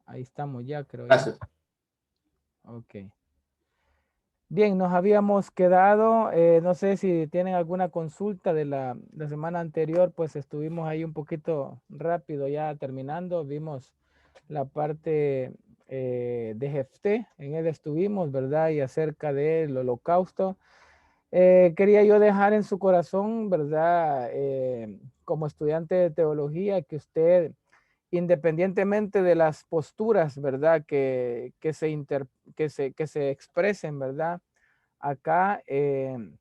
Ahí estamos ya, creo ya. Gracias. Ok. Bien, nos habíamos quedado, no sé si tienen alguna consulta de la semana anterior, pues estuvimos ahí un poquito rápido ya terminando, vimos la parte de Jefté, en él estuvimos, ¿verdad? Y acerca del holocausto. Quería yo dejar en su corazón, ¿verdad? Como estudiante de teología, que usted, independientemente de las posturas, ¿verdad? Que se expresen, ¿verdad? Acá en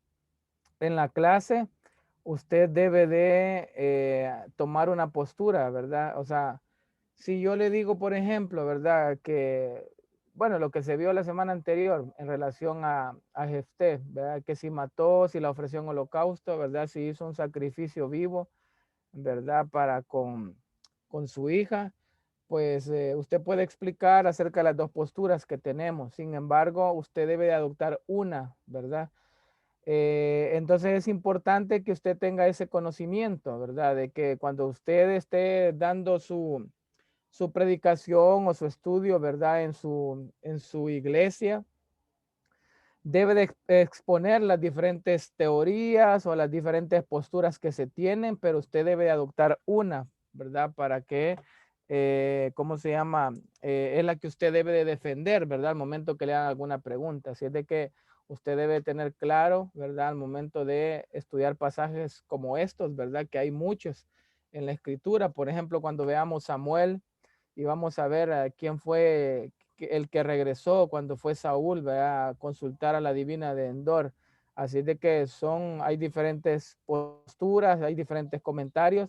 la clase, usted debe de tomar una postura, ¿verdad? O sea, si yo le digo, por ejemplo, ¿verdad? Que, bueno, lo que se vio la semana anterior en relación a Jefté, ¿verdad? Que si mató, si la ofreció en holocausto, ¿verdad? Si hizo un sacrificio vivo, ¿verdad? Para con su hija, pues usted puede explicar acerca de las dos posturas que tenemos. Sin embargo, usted debe de adoptar una, ¿verdad? Entonces es importante que usted tenga ese conocimiento, ¿verdad? De que cuando usted esté dando su predicación o su estudio, ¿verdad? En su iglesia, debe de exponer las diferentes teorías o las diferentes posturas que se tienen, pero usted debe de adoptar una, ¿verdad? Para que, ¿cómo se llama? Es la que usted debe de defender, ¿verdad? Al momento que le hagan alguna pregunta. Así es de que usted debe tener claro, ¿verdad? Al momento de estudiar pasajes como estos, ¿verdad? Que hay muchos en la escritura. Por ejemplo, cuando veamos Samuel y vamos a ver a quién fue el que regresó cuando fue Saúl, ¿verdad? A consultar a la divina de Endor. Así de que hay diferentes posturas, hay diferentes comentarios,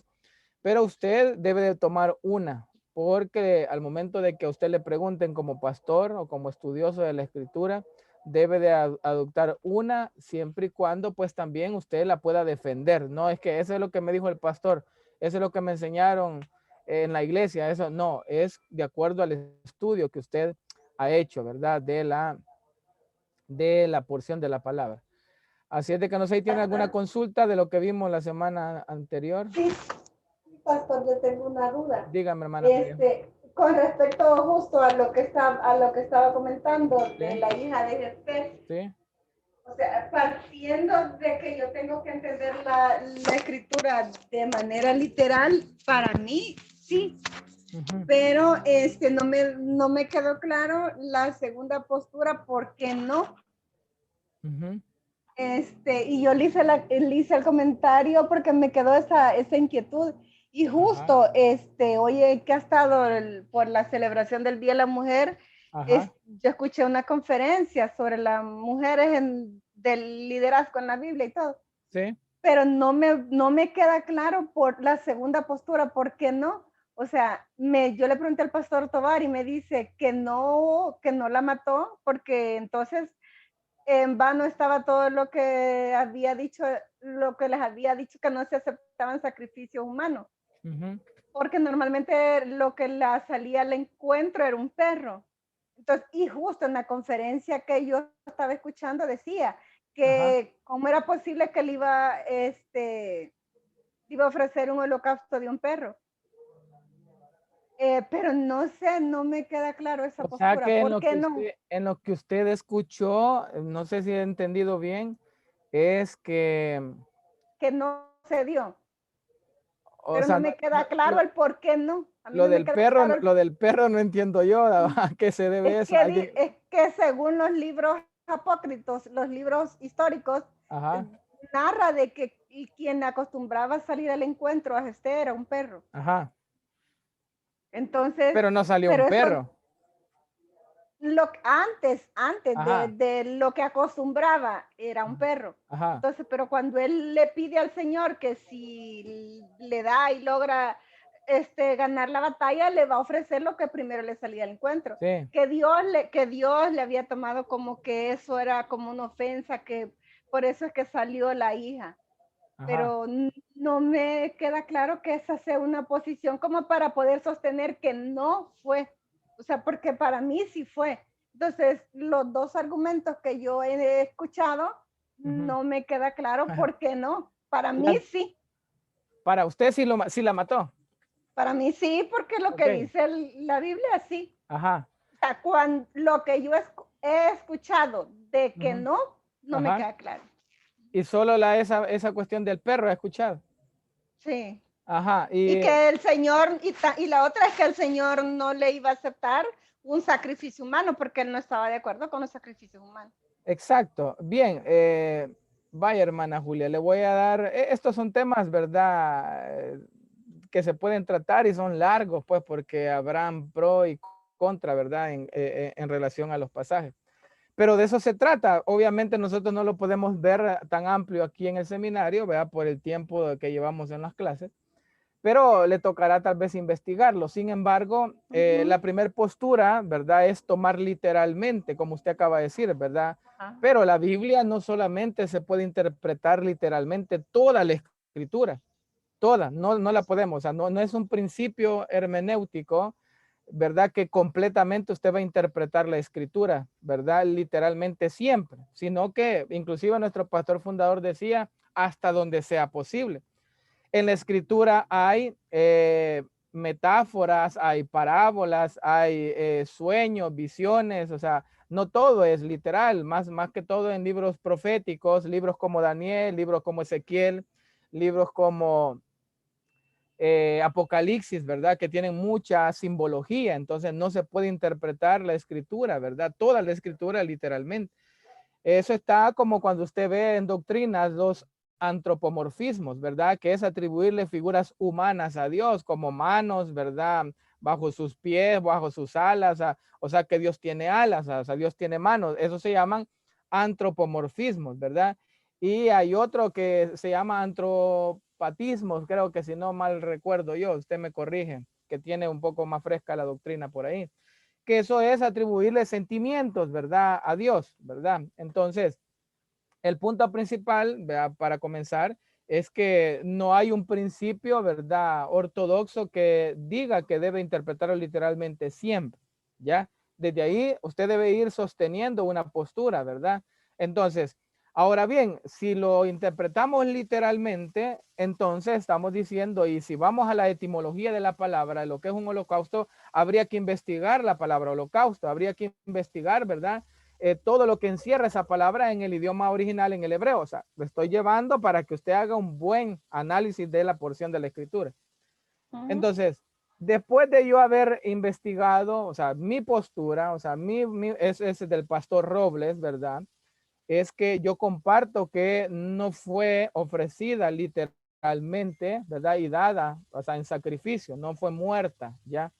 pero usted debe de tomar una, porque al momento de que a usted le pregunten como pastor o como estudioso de la escritura, debe de adoptar una siempre y cuando pues también usted la pueda defender. No es que eso es lo que me dijo el pastor, eso es lo que me enseñaron en la iglesia, eso no, es de acuerdo al estudio que usted ha hecho, ¿verdad? De la porción de la palabra. Así es de que no sé si tiene alguna consulta de lo que vimos la semana anterior. Sí, pastor, yo tengo una duda. Dígame, hermana María. Con respecto justo a lo que estaba comentando de Sí, la hija de Jefté, sí. o sea, partiendo de que yo tengo que entender la escritura de manera literal, para mí sí, Ujú, pero no me quedó claro la segunda postura, ¿por qué no? ujú. Y yo le hice el comentario porque me quedó esa inquietud. Y Ajá, justo, oye, que ha estado por la celebración del Día de la Mujer, ajá, yo escuché una conferencia sobre las mujeres del liderazgo en la Biblia y todo, sí, pero no me queda claro por la segunda postura, ¿por qué no? O sea, yo le pregunté al pastor Tovar y me dice que no la mató, porque entonces en vano estaba todo lo que había dicho, lo que les había dicho que no se aceptaban sacrificios humanos, ujú, porque normalmente lo que la salía al encuentro era un perro. Entonces, y justo en la conferencia que yo estaba escuchando decía ajá. que cómo era posible que le iba a ofrecer un holocausto de un perro. Pero no sé, no me queda claro esa O sea postura. que ¿Por qué no? en lo que usted escuchó, no sé si he entendido bien, es que, Que no se dio. o Pero no sea, me queda claro el por qué no. A mí no me queda claro lo del perro no entiendo yo, ¿a qué se debe eso? ¿Alguien? es que según los libros apócritos, los libros históricos, eh, Ajá, narra de que quien acostumbraba a salir al encuentro a este era un perro. ajá, Entonces, pero no salió un pero eso perro. antes Ajá, de lo que acostumbraba era un perro. ajá, Entonces, pero cuando él le pide al Señor que si le da y logra ganar la batalla, le va a ofrecer lo que primero le salía al encuentro. sí, Que Dios le había tomado como que eso era como una ofensa, que por eso es que salió la hija. ajá. Pero no me queda claro que esa sea una posición como para poder sostener que no fue. O sea, porque para mí sí fue. Entonces, los dos argumentos que yo he escuchado, Ujú. no me queda claro por qué no. Para mí La- sí. para usted sí, sí la mató. Para mí sí, porque lo Ok, que dice la Biblia sí. ajá, O sea, lo que yo he escuchado de que ujú, no, no me ajá. queda claro. Y solo esa cuestión del perro he escuchado. Sí. Ajá, Y y que el Señor, y la otra es que el Señor no le iba a aceptar un sacrificio humano porque él no estaba de acuerdo con los sacrificios humanos. exacto. Bien, vaya hermana Julia, le voy a dar, estos son temas, ¿verdad? Que se pueden tratar y son largos, pues, porque habrán pro y contra, ¿verdad? En relación a los pasajes. Pero de eso se trata. Obviamente nosotros no lo podemos ver tan amplio aquí en el seminario, ¿verdad? Por el tiempo que llevamos en las clases, pero le tocará tal vez investigarlo. Sin embargo, la primera postura, ¿verdad? Es tomar literalmente, como usted acaba de decir, ¿verdad? Ajá. Pero la Biblia no solamente se puede interpretar literalmente toda la escritura, toda, no la podemos, o sea, no es un principio hermenéutico, ¿verdad? Que completamente usted va a interpretar la escritura, ¿verdad? Literalmente siempre, sino que inclusive nuestro pastor fundador decía hasta donde sea posible. En la escritura hay metáforas, hay parábolas, hay sueños, visiones, o sea, no todo es literal, más que todo en libros proféticos, libros como Daniel, libros como Ezequiel, libros como Apocalipsis, ¿verdad? Que tienen mucha simbología, entonces no se puede interpretar la escritura, ¿verdad? Toda la escritura literalmente. Eso está como cuando usted ve en doctrinas los antropomorfismos, ¿verdad? Que es atribuirle figuras humanas a Dios, como manos, ¿verdad? Bajo sus pies, bajo sus alas, o sea que Dios tiene alas, o sea, Dios tiene manos. Eso se llaman antropomorfismos, ¿verdad? Y hay otro que se llama antropatismos, creo que si no mal recuerdo yo, usted me corrige, que tiene un poco más fresca la doctrina por ahí, que eso es atribuirle sentimientos, ¿verdad? A Dios, ¿verdad? Entonces, el punto principal, ¿verdad? Para comenzar, es que no hay un principio, ¿verdad? Ortodoxo que diga que debe interpretarlo literalmente siempre, ¿ya? Desde ahí usted debe ir sosteniendo una postura, ¿verdad? Entonces, ahora bien, si lo interpretamos literalmente, entonces estamos diciendo, y si vamos a la etimología de la palabra, lo que es un holocausto, habría que investigar la palabra holocausto, habría que investigar, ¿verdad? Todo lo que encierra esa palabra en el idioma original, en el hebreo. O sea, lo estoy llevando para que usted haga un buen análisis de la porción de la escritura. Entonces, después de yo haber investigado, o sea, mi postura, o sea, es del pastor Robles, ¿verdad? Es que yo comparto que no fue ofrecida literalmente, ¿verdad? Y dada, o sea, en sacrificio, no fue muerta, ¿ya?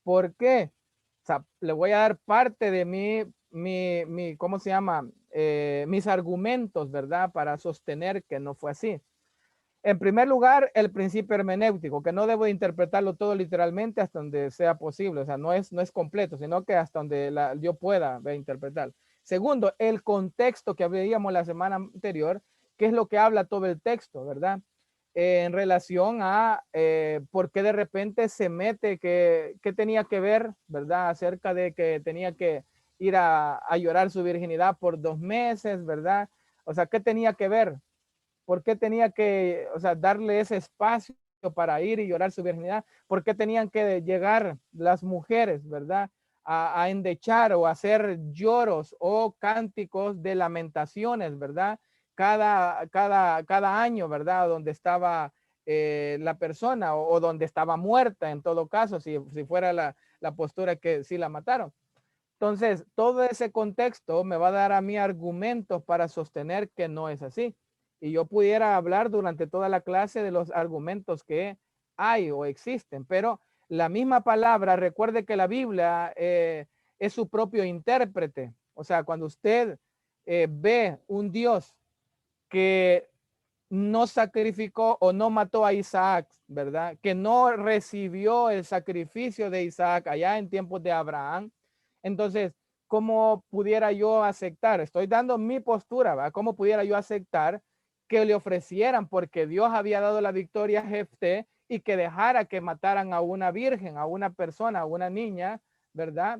¿Por qué? O sea, le voy a dar parte de ¿cómo se llama? Mis argumentos, ¿verdad? Para sostener que no fue así. En primer lugar, el principio hermenéutico, que no debo interpretarlo todo literalmente hasta donde sea posible. O sea, no es completo, sino que hasta donde yo pueda interpretar. Segundo, el contexto que veíamos la semana anterior, que es lo que habla todo el texto, ¿verdad? En relación a por qué de repente se mete, que tenía que ver, ¿verdad? Acerca de que tenía que ir a llorar su virginidad por 2 meses, ¿verdad? O sea, ¿qué tenía que ver? ¿Por qué tenía que, o sea, darle ese espacio para ir y llorar su virginidad? ¿Por qué tenían que llegar las mujeres, verdad? A endechar o hacer lloros o cánticos de lamentaciones, ¿verdad? Cada año, ¿verdad? Donde estaba la persona o donde estaba muerta, en todo caso, si fuera la postura que sí la mataron. Entonces, todo ese contexto me va a dar a mí argumentos para sostener que no es así. Y yo pudiera hablar durante toda la clase de los argumentos que hay o existen, pero la misma palabra, recuerde que la Biblia es su propio intérprete. O sea, cuando usted ve un Dios que no sacrificó o no mató a Isaac, ¿verdad? Que no recibió el sacrificio de Isaac allá en tiempos de Abraham. Entonces, ¿cómo pudiera yo aceptar? Estoy dando mi postura, ¿verdad? ¿Cómo pudiera yo aceptar que le ofrecieran, porque Dios había dado la victoria a Jefté, y que dejara que mataran a una virgen, a una persona, a una niña, ¿verdad?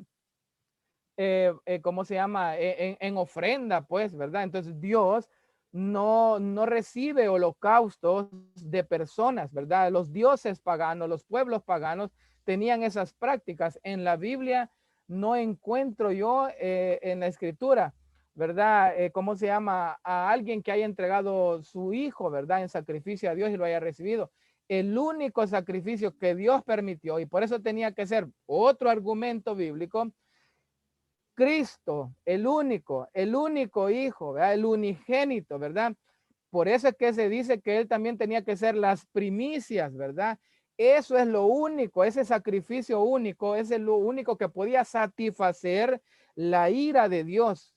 ¿Cómo se llama? En ofrenda, pues, ¿verdad? Entonces Dios no recibe holocaustos de personas, ¿verdad? Los dioses paganos, los pueblos paganos tenían esas prácticas. En la Biblia no encuentro yo en la escritura, ¿verdad? ¿Cómo se llama? A alguien que haya entregado su hijo, ¿verdad? En sacrificio a Dios y lo haya recibido. El único sacrificio que Dios permitió, y por eso tenía que ser otro argumento bíblico, Cristo, el único hijo, ¿verdad? El unigénito, ¿verdad? Por eso es que se dice que él también tenía que ser las primicias, ¿verdad? Eso es lo único, ese sacrificio único, ese es lo único que podía satisfacer la ira de Dios.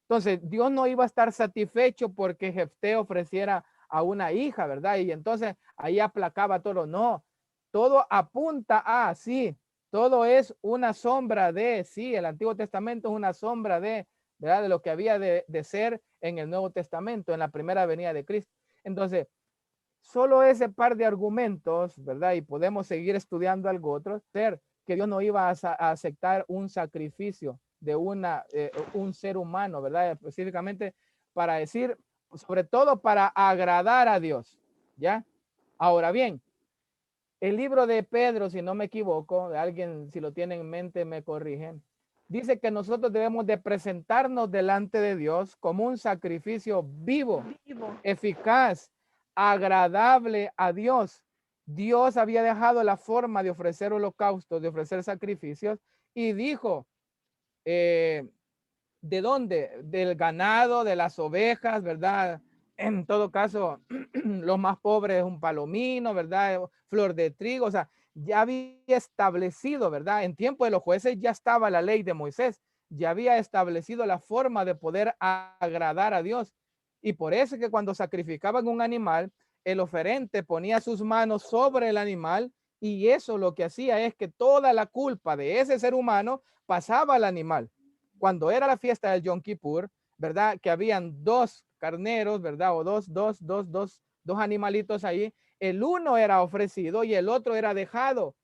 Entonces, Dios no iba a estar satisfecho porque Jefté ofreciera a una hija, ¿verdad? Y entonces ahí aplacaba todo. No, todo apunta a, sí, todo es una sombra de, sí, el Antiguo Testamento es una sombra de, ¿verdad? De lo que había de ser en el Nuevo Testamento, en la primera venida de Cristo. Entonces, solo ese par de argumentos, ¿verdad? Y podemos seguir estudiando algo otro, ser que Dios no iba a aceptar un sacrificio de un ser humano, ¿verdad? Específicamente para decir, sobre todo para agradar a Dios, ¿ya? Ahora bien, el libro de Pedro, si no me equivoco, alguien si lo tiene en mente me corrigen, dice que nosotros debemos de presentarnos delante de Dios como un sacrificio vivo, eficaz, agradable a Dios. Dios había dejado la forma de ofrecer holocaustos, de ofrecer sacrificios, y dijo, ¿de dónde? Del ganado, de las ovejas, ¿verdad? En todo caso, los más pobres, un palomino, ¿verdad? Flor de trigo, o sea, ya había establecido, ¿verdad? En tiempo de los jueces ya estaba la ley de Moisés, ya había establecido la forma de poder agradar a Dios. Y por eso es que cuando sacrificaban un animal, el oferente ponía sus manos sobre el animal y eso lo que hacía es que toda la culpa de ese ser humano pasaba al animal. Cuando era la fiesta del Yom Kippur, ¿verdad? Que habían dos carneros, ¿verdad? O dos animalitos ahí. El uno era ofrecido y el otro era dejado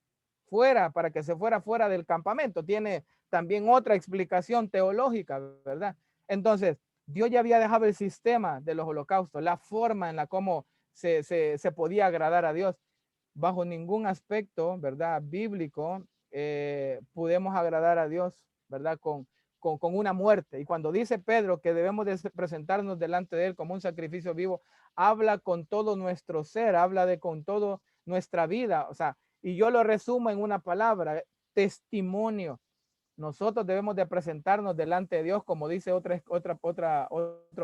fuera para que se fuera fuera del campamento. Tiene también otra explicación teológica, ¿verdad? Entonces, Dios ya había dejado el sistema de los holocaustos, la forma en la cómo se podía agradar a Dios. Bajo ningún aspecto, ¿verdad? Bíblico, podemos agradar a Dios, ¿verdad? Con una muerte. Y cuando dice Pedro que debemos de presentarnos delante de él como un sacrificio vivo, habla con todo nuestro ser, habla de con todo nuestra vida. O sea, y yo lo resumo en una palabra, testimonio. Nosotros debemos de presentarnos delante de Dios, como dice otro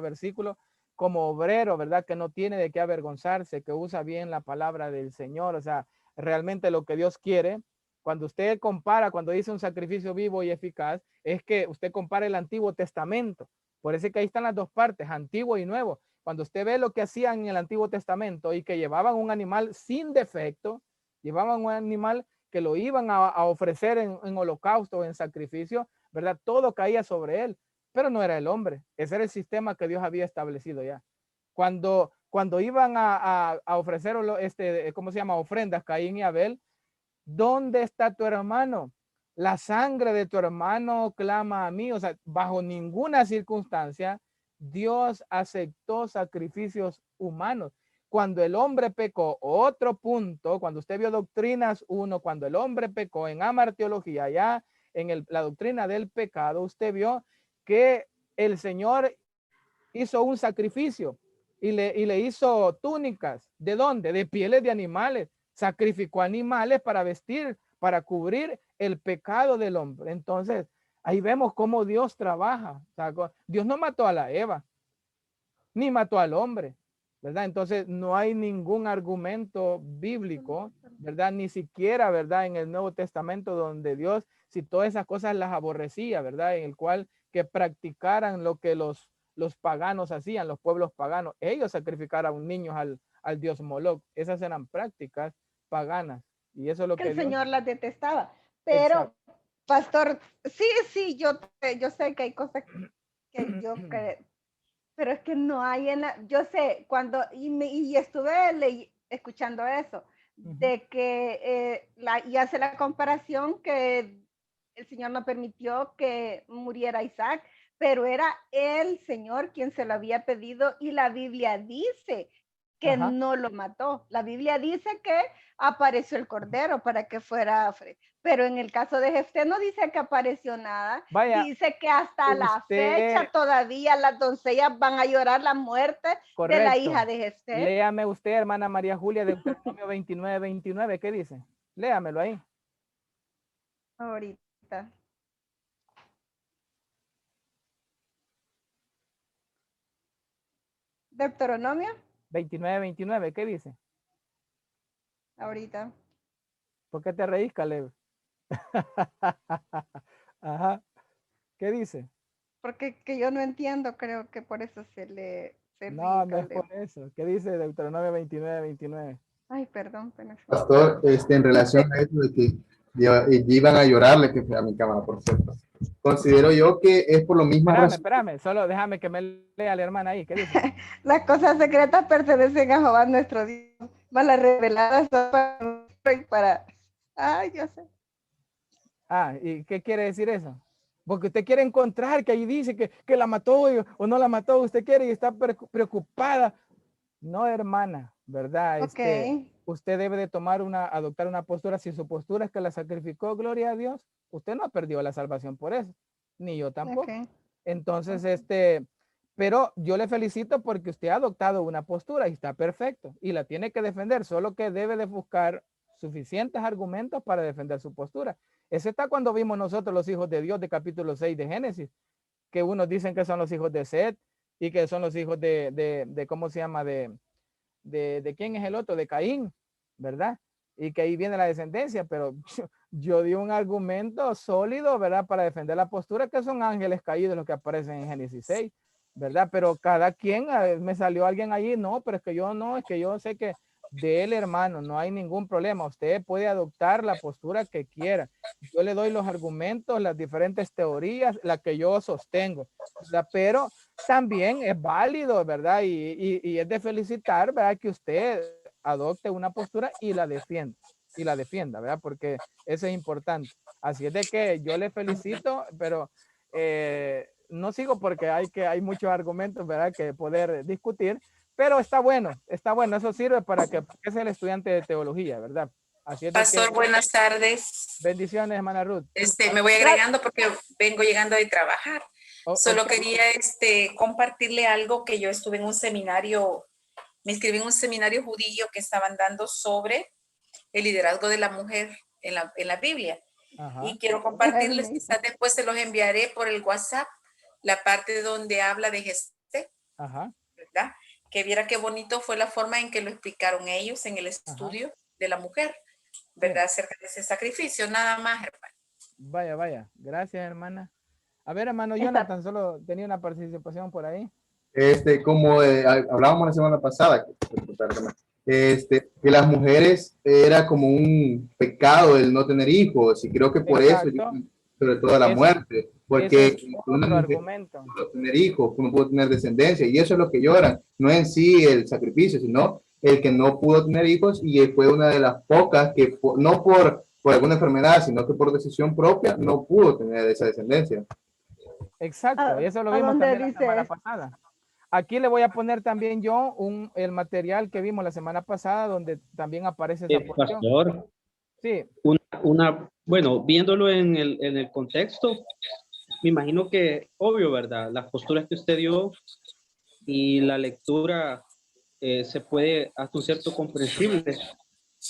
versículo, como obrero, ¿verdad? Que no tiene de qué avergonzarse, que usa bien la palabra del Señor. O sea, realmente lo que Dios quiere, cuando usted compara, cuando dice un sacrificio vivo y eficaz, es que usted compara el Antiguo Testamento. Por eso es que ahí están las dos partes, antiguo y nuevo. Cuando usted ve lo que hacían en el Antiguo Testamento y que llevaban un animal sin defecto, llevaban un animal que lo iban a ofrecer en holocausto, en sacrificio, ¿verdad? Todo caía sobre él, pero no era el hombre. Ese era el sistema que Dios había establecido ya. Cuando iban a ofrecer, ¿cómo se llama? Ofrendas, Caín y Abel, ¿dónde está tu hermano? La sangre de tu hermano clama a mí. O sea, bajo ninguna circunstancia Dios aceptó sacrificios humanos. Cuando el hombre pecó, otro punto, cuando usted vio doctrinas uno, cuando el hombre pecó en amartiología, ya en la doctrina del pecado, usted vio que el Señor hizo un sacrificio y le hizo túnicas. ¿De dónde? De pieles de animales. Sacrificó animales para vestir, para cubrir el pecado del hombre. Entonces, ahí vemos cómo Dios trabaja. O sea, Dios no mató a la Eva, ni mató al hombre, ¿verdad? Entonces, no hay ningún argumento bíblico, ¿verdad? Ni siquiera, ¿verdad? En el Nuevo Testamento donde Dios, si todas esas cosas las aborrecía, ¿verdad? En el cual que practicaran lo que los paganos hacían, los pueblos paganos. Ellos sacrificaron niños al dios Moloch. Esas eran prácticas paganas. Y eso es lo Que que el Dios... Señor las detestaba. Pero, Exacto. pastor, sí, yo sé que hay cosas que pero es que no hay yo sé, y estuve escuchando eso, de que y hace la comparación que el Señor no permitió que muriera Isaac, pero era el Señor quien se lo había pedido y la Biblia dice que Ajá. no lo mató. La Biblia dice que apareció el cordero para que fuera pero en el caso de Jefté no dice que apareció nada, Vaya, dice que hasta la usted, fecha todavía las doncellas van a llorar la muerte de la hija correcto. de Jefté. Léame usted, hermana María Julia, Deuteronomio 29, 29, ¿qué dice? Léamelo ahí. Ahorita. Deuteronomio, 29, 29, ¿qué dice? ahorita. ¿Por qué te reís, Caleb? Ajá. ¿Qué dice? Porque que yo no entiendo, creo que por eso se ríe No, no es Caleb. por eso. ¿Qué dice Deuteronomio 29, 29? Ay, perdón, pero Pastor, en relación a eso de que iban a llorarle, que fue a mi cámara, por cierto. Considero yo que es por lo mismo Espérame, solo déjame que me lea la hermana ahí. ¿Qué dice? las cosas secretas pertenecen a Jehová nuestro Dios, mas las reveladas son para nosotros y para... Ay, yo sé. Ah, ¿y qué quiere decir eso? Porque usted quiere encontrar que ahí dice que la mató o no la mató, usted quiere y está preocupada. No, hermana, ¿verdad? Ok, Usted debe de adoptar una postura. Si su postura es que la sacrificó, gloria a Dios, usted no ha perdido la salvación por eso, ni yo tampoco. ok. Entonces, pero yo le felicito porque usted ha adoptado una postura y está perfecto y la tiene que defender, solo que debe de buscar suficientes argumentos para defender su postura. Ese está cuando vimos nosotros los hijos de Dios de capítulo 6 de Génesis, que unos dicen que son los hijos de Set y que son los hijos de ¿cómo se llama? De quién es el otro, de Caín, ¿verdad? Y que ahí viene la descendencia, pero yo di un argumento sólido, ¿verdad? Para defender la postura que son ángeles caídos los que aparecen en Génesis 6, ¿verdad? Pero cada quien, me salió alguien allí, no, pero es que yo no, es que yo sé que de él, hermano, no hay ningún problema. Usted puede adoptar la postura que quiera. Yo le doy los argumentos, las diferentes teorías, la que yo sostengo, ¿verdad? Pero también es válido, ¿verdad? Y es de felicitar, ¿verdad? Que usted adopte una postura y la defienda, ¿verdad? Porque eso es importante. Así es de que yo le felicito, pero no sigo porque hay muchos argumentos, ¿verdad? Que poder discutir, pero está bueno, eso sirve para que es el estudiante de teología, ¿verdad? Así es de Pastor, que buenas tardes. bendiciones, hermana Ruth. Me voy agregando porque vengo llegando de trabajar. Solo Okay. quería compartirle algo que yo estuve en un seminario, me inscribí en un seminario judío que estaban dando sobre el liderazgo de la mujer en la Biblia. Ajá. Y quiero compartirles, quizás después se los enviaré por el WhatsApp, la parte donde habla de Jefté, ¿verdad? Que viera qué bonito fue la forma en que lo explicaron ellos en el estudio de la mujer, ¿verdad? Sí. Acerca de ese sacrificio, nada más, hermano. Vaya. Gracias, hermana. A ver, hermano Jonathan, solo tenía una participación por ahí. Como hablábamos la semana pasada, que las mujeres era como un pecado el no tener hijos, y creo que por eso, sobre todo la muerte, porque es otro argumento. No pudo tener hijos, no pudo tener descendencia, y eso es lo que lloran, no en sí el sacrificio, sino el que no pudo tener hijos, y fue una de las pocas que no por alguna enfermedad, sino que por decisión propia no pudo tener esa descendencia. Exacto, y eso lo vimos también la semana pasada. Aquí le voy a poner también yo el material que vimos la semana pasada, donde también aparece esa porción. Pastor, sí. Bueno, viéndolo en el contexto, me imagino que, obvio, ¿verdad? Las posturas que usted dio y la lectura se puede hasta un cierto comprensible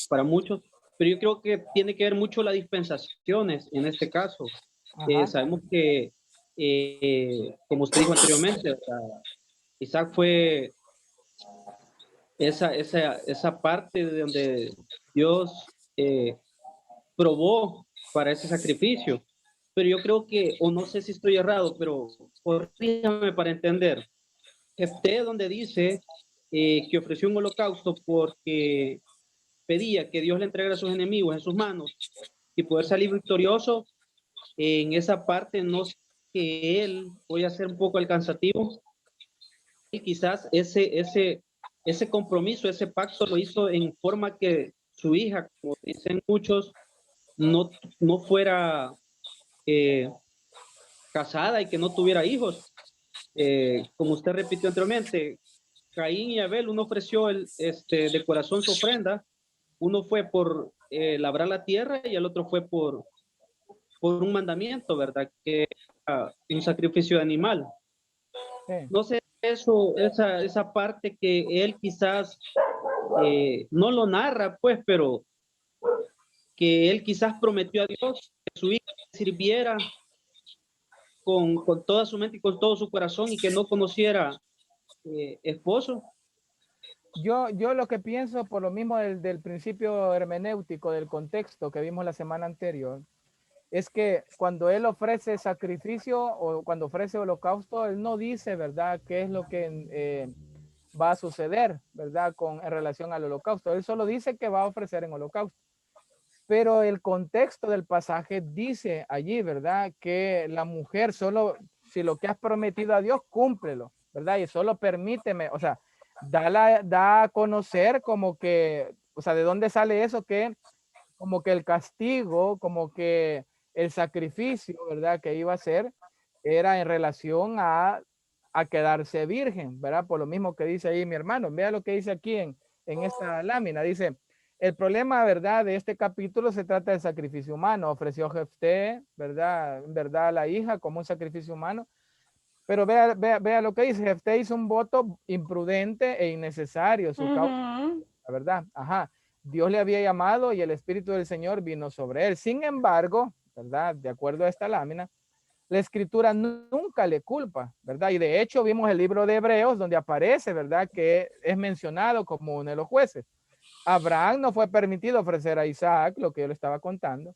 para muchos, pero yo creo que tiene que ver mucho las dispensaciones en este caso. Sabemos que, como usted dijo anteriormente, ¿verdad? Isaac fue esa parte de donde Dios probó para ese sacrificio. Pero yo creo que, o no sé si estoy errado, pero corríjame para entender. Jefté donde dice que ofreció un holocausto porque pedía que Dios le entregara a sus enemigos en sus manos y poder salir victorioso. En esa parte no sé que él, voy a ser un poco alcanzativo, y quizás ese compromiso, ese pacto lo hizo en forma que su hija, como dicen muchos, no fuera casada y que no tuviera hijos. Como usted repitió anteriormente, Caín y Abel, uno ofreció de corazón su ofrenda, uno fue por labrar la tierra y el otro fue por un mandamiento, ¿verdad? Que era un sacrificio de animal. Sí. No sé, esa parte que él quizás no lo narra, pues, pero que él quizás prometió a Dios que su hija sirviera con toda su mente y con todo su corazón y que no conociera esposo. Yo lo que pienso, por lo mismo del principio hermenéutico, del contexto que vimos la semana anterior, es que cuando él ofrece sacrificio o cuando ofrece holocausto, él no dice, ¿verdad?, qué es lo que va a suceder, ¿verdad?, en relación al holocausto. Él solo dice que va a ofrecer en holocausto. Pero el contexto del pasaje dice allí, ¿verdad?, que la mujer solo, si lo que has prometido a Dios, cúmplelo, ¿verdad? Y solo permíteme, o sea, da a conocer como que, o sea, ¿de dónde sale eso? Que como que el castigo, como que el sacrificio, ¿verdad?, que iba a ser, era en relación a quedarse virgen, ¿verdad? Por lo mismo que dice ahí mi hermano. Vea lo que dice aquí en esta lámina. Dice, el problema, ¿verdad?, de este capítulo se trata del sacrificio humano. Ofreció Jefté, ¿verdad?, en verdad, a la hija como un sacrificio humano. Pero vea lo que dice. Jefté hizo un voto imprudente e innecesario. Su causa, la verdad. Ajá. Dios le había llamado y el Espíritu del Señor vino sobre él. Sin embargo, ¿verdad?, de acuerdo a esta lámina, la Escritura nunca le culpa, ¿verdad? Y de hecho vimos el libro de Hebreos donde aparece, ¿verdad?, que es mencionado como uno de los jueces. Abraham no fue permitido ofrecer a Isaac, lo que yo le estaba contando.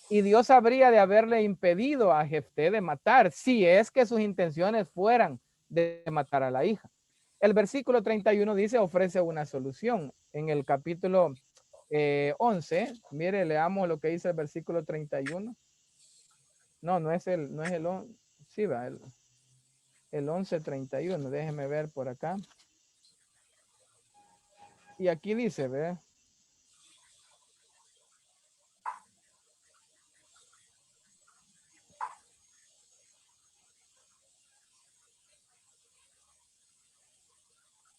Y Dios habría de haberle impedido a Jefté de matar, si es que sus intenciones fueran de matar a la hija. El versículo 31 dice, ofrece una solución. En el capítulo 11, mire, leamos lo que dice el versículo 31. No es el 11, sí va, el 11:31, déjeme ver por acá. Y aquí dice, ve.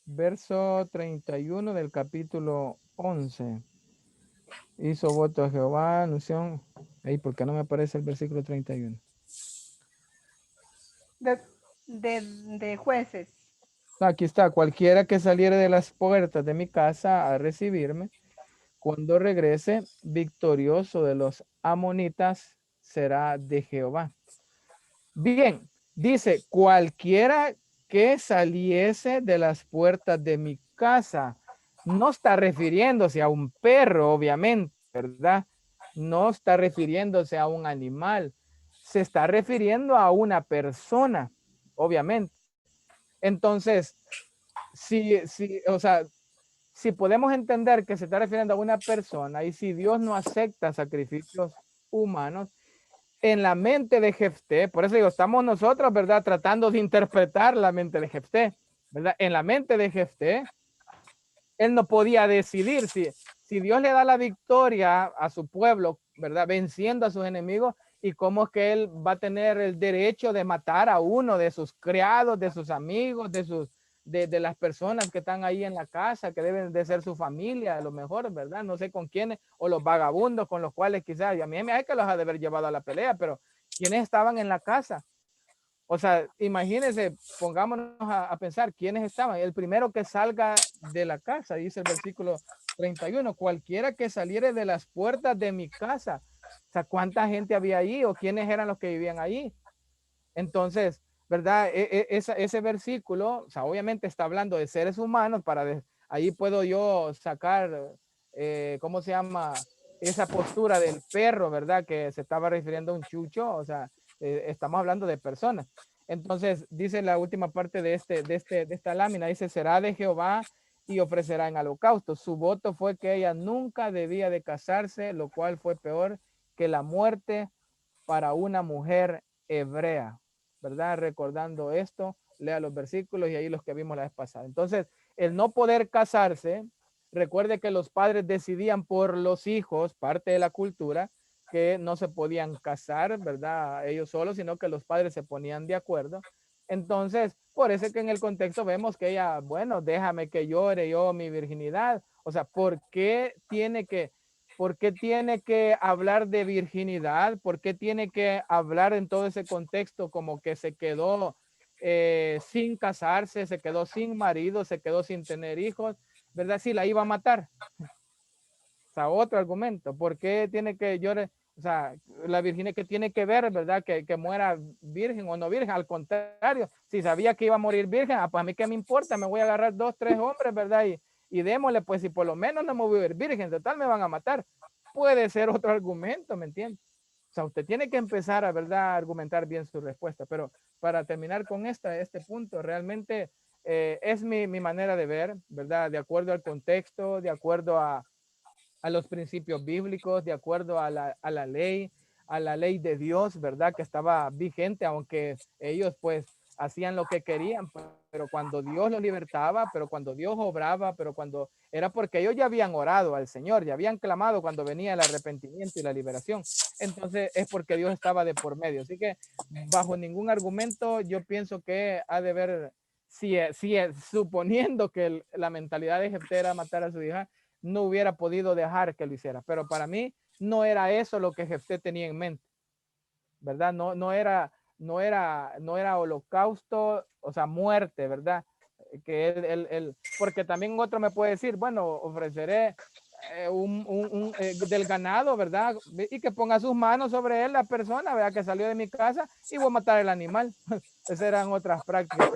Verso 31 del capítulo 11. Hizo voto a Jehová, anunció. Ahí, ¿por qué no me aparece el versículo 31? De jueces. Aquí está, cualquiera que saliere de las puertas de mi casa a recibirme, cuando regrese victorioso de los amonitas, será de Jehová. Bien, dice, cualquiera que saliese de las puertas de mi casa, no está refiriéndose a un perro, obviamente, ¿verdad? No está refiriéndose a un animal, se está refiriendo a una persona, obviamente. Entonces, o sea, si podemos entender que se está refiriendo a una persona y si Dios no acepta sacrificios humanos, en la mente de Jefté, por eso digo, estamos nosotros, ¿verdad?, tratando de interpretar la mente de Jefté, ¿verdad? En la mente de Jefté, él no podía decidir si Dios le da la victoria a su pueblo, ¿verdad?, venciendo a sus enemigos, y cómo es que él va a tener el derecho de matar a uno de sus criados, de sus amigos, de las personas que están ahí en la casa, que deben de ser su familia, a lo mejor, ¿verdad? No sé con quiénes, o los vagabundos con los cuales quizás, y a mí me hay que los ha de haber llevado a la pelea, pero ¿quiénes estaban en la casa? O sea, imagínense, pongámonos a pensar quiénes estaban. El primero que salga de la casa, dice el versículo 31, cualquiera que saliere de las puertas de mi casa. O sea, ¿cuánta gente había allí o quiénes eran los que vivían allí? Entonces, ¿verdad? Ese versículo, o sea, obviamente está hablando de seres humanos, ahí puedo yo sacar, ¿cómo se llama? Esa postura del perro, ¿verdad? Que se estaba refiriendo a un chucho, o sea, estamos hablando de personas. Entonces, dice la última parte de esta lámina, dice, será de Jehová y ofrecerá en holocausto. Su voto fue que ella nunca debía de casarse, lo cual fue peor que la muerte para una mujer hebrea, ¿verdad? Recordando esto, lea los versículos y ahí los que vimos la vez pasada. Entonces, el no poder casarse, recuerde que los padres decidían por los hijos, parte de la cultura, que no se podían casar, ¿verdad? Ellos solos, sino que los padres se ponían de acuerdo. Entonces, por eso es que en el contexto vemos que ella, bueno, déjame que llore yo mi virginidad. O sea, ¿por qué tiene que hablar de virginidad? ¿Por qué tiene que hablar en todo ese contexto como que se quedó sin casarse, se quedó sin marido, se quedó sin tener hijos, ¿verdad? Si la iba a matar. O sea, otro argumento. ¿Por qué tiene que llorar? O sea, la virginidad que tiene que ver, ¿verdad? Que muera virgen o no virgen. Al contrario, si sabía que iba a morir virgen, pues a mí qué me importa, me voy a agarrar 2, 3 hombres, ¿verdad? Y démosle, pues si por lo menos no me voy a ver virgen, total me van a matar. Puede ser otro argumento, ¿me entiendes? O sea, usted tiene que empezar a, ¿verdad?, a argumentar bien su respuesta. Pero para terminar con este punto, realmente es mi manera de ver, ¿verdad? De acuerdo al contexto, de acuerdo a los principios bíblicos, de acuerdo a la ley de Dios, ¿verdad? Que estaba vigente, aunque ellos pues hacían lo que querían, pero cuando Dios los libertaba, pero cuando Dios obraba, pero cuando era porque ellos ya habían orado al Señor, ya habían clamado cuando venía el arrepentimiento y la liberación. Entonces es porque Dios estaba de por medio. Así que bajo ningún argumento yo pienso que ha de ver, si suponiendo que la mentalidad de Jefté era matar a su hija, no hubiera podido dejar que lo hiciera. Pero para mí no era eso lo que Jefté tenía en mente, ¿verdad? No era holocausto, o sea, muerte, ¿verdad? Que porque también otro me puede decir, bueno, ofreceré del ganado, ¿verdad? Y que ponga sus manos sobre él la persona, ¿verdad? Que salió de mi casa y voy a matar el animal. Esas eran otras prácticas.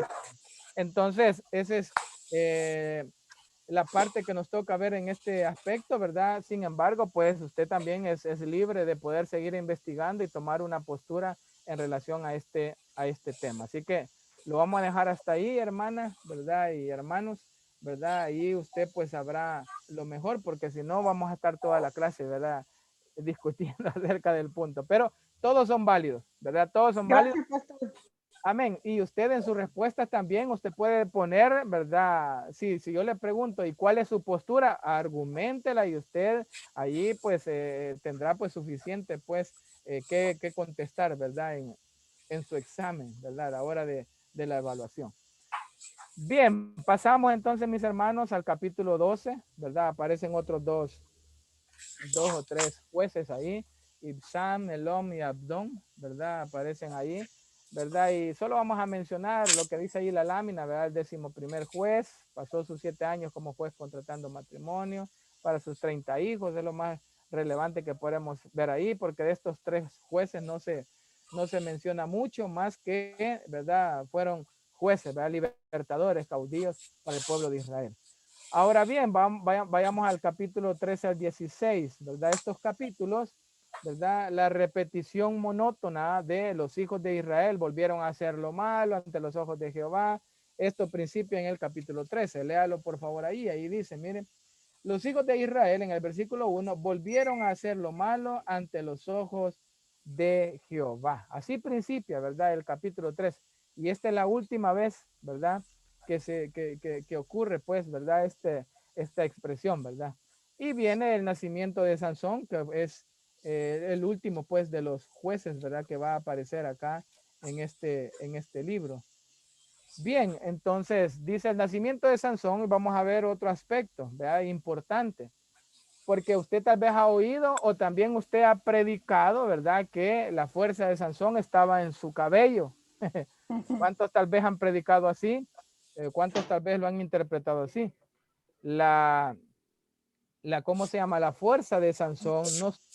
Entonces, ese es la parte que nos toca ver en este aspecto, ¿verdad? Sin embargo, pues usted también es libre de poder seguir investigando y tomar una postura en relación a este tema. Así que lo vamos a dejar hasta ahí, hermanas, ¿verdad? Y hermanos, ¿verdad? Ahí usted pues sabrá lo mejor, porque si no vamos a estar toda la clase, ¿verdad? Discutiendo acerca del punto. Pero todos son válidos, ¿verdad? Todos son válidos. Amén. Y usted en su respuesta también, usted puede poner, ¿verdad? Si yo le pregunto, ¿y cuál es su postura? Arguméntela y usted allí pues tendrá pues suficiente pues que contestar, ¿verdad? En su examen, ¿verdad? A la hora de la evaluación. Bien, pasamos entonces, mis hermanos, al capítulo 12, ¿verdad? Aparecen otros dos o tres jueces ahí. Ibsam, Elom y Abdón, ¿verdad? Aparecen ahí. ¿Verdad? Y solo vamos a mencionar lo que dice ahí la lámina, ¿verdad? El 11º juez, pasó sus 7 años como juez contratando matrimonio para sus 30 hijos, es lo más relevante que podemos ver ahí, porque de estos 3 jueces no se menciona mucho más que, ¿verdad? Fueron jueces, ¿verdad? Libertadores, caudillos para el pueblo de Israel. Ahora bien, vayamos al capítulo 13 al 16, ¿verdad? Estos capítulos, ¿verdad? La repetición monótona de los hijos de Israel volvieron a hacer lo malo ante los ojos de Jehová. Esto principia en el capítulo 13. Léalo por favor ahí. Ahí dice, miren, los hijos de Israel en el versículo 1 volvieron a hacer lo malo ante los ojos de Jehová. Así principia, ¿verdad? El capítulo 3. Y esta es la última vez, ¿verdad? Que ocurre, pues, ¿verdad? Esta expresión, ¿verdad? Y viene el nacimiento de Sansón, que es el último, pues, de los jueces, ¿verdad? Que va a aparecer acá en este libro. Bien, entonces dice el nacimiento de Sansón y vamos a ver otro aspecto, ¿verdad? Importante, porque usted tal vez ha oído o también usted ha predicado, ¿verdad? Que la fuerza de Sansón estaba en su cabello. ¿Cuántos tal vez han predicado así? ¿Cuántos tal vez lo han interpretado así? ¿Cómo se llama? La fuerza de Sansón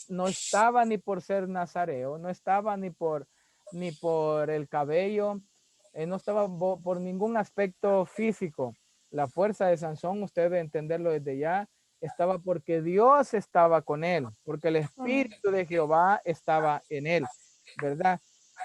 no estaba ni por ser nazareo, no estaba ni por el cabello, no estaba por ningún aspecto físico. La fuerza de Sansón, usted debe entenderlo desde ya, estaba porque Dios estaba con él, porque el Espíritu de Jehová estaba en él, ¿verdad?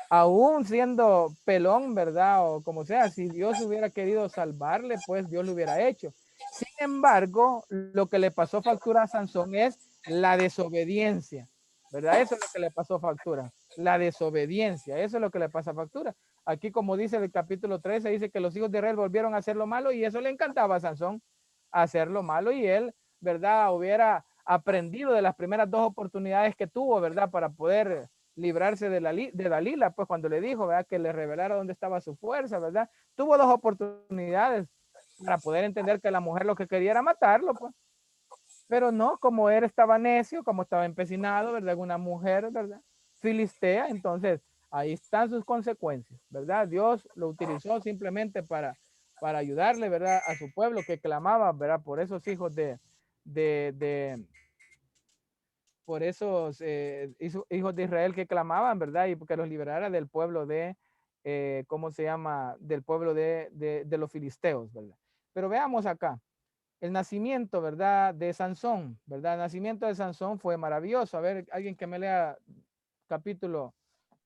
Aún siendo pelón, ¿verdad? O como sea, si Dios hubiera querido salvarle, pues Dios lo hubiera hecho. Sin embargo, lo que le pasó factura a Sansón es la desobediencia, ¿verdad? Eso es lo que le pasó factura, la desobediencia, eso es lo que le pasa factura. Aquí, como dice el capítulo 13, dice que los hijos de Israel volvieron a hacer lo malo y eso le encantaba a Sansón, hacer lo malo, y él, ¿verdad? Hubiera aprendido de las primeras 2 oportunidades que tuvo, ¿verdad? Para poder librarse de Dalila, pues cuando le dijo, ¿verdad? Que le revelara dónde estaba su fuerza, ¿verdad? Tuvo 2 oportunidades para poder entender que la mujer lo que quería era matarlo, pues. Pero no, como él estaba necio, como estaba empecinado, ¿verdad? Una mujer, ¿verdad? Filistea, entonces ahí están sus consecuencias, ¿verdad? Dios lo utilizó simplemente para ayudarle, ¿verdad? A su pueblo que clamaba, ¿verdad? Por esos hijos por esos hijos de Israel que clamaban, ¿verdad? Y que los liberara del pueblo ¿cómo se llama? Del pueblo de los filisteos, ¿verdad? Pero veamos acá. El nacimiento, ¿verdad? De Sansón, ¿verdad? El nacimiento de Sansón fue maravilloso. A ver, alguien que me lea capítulo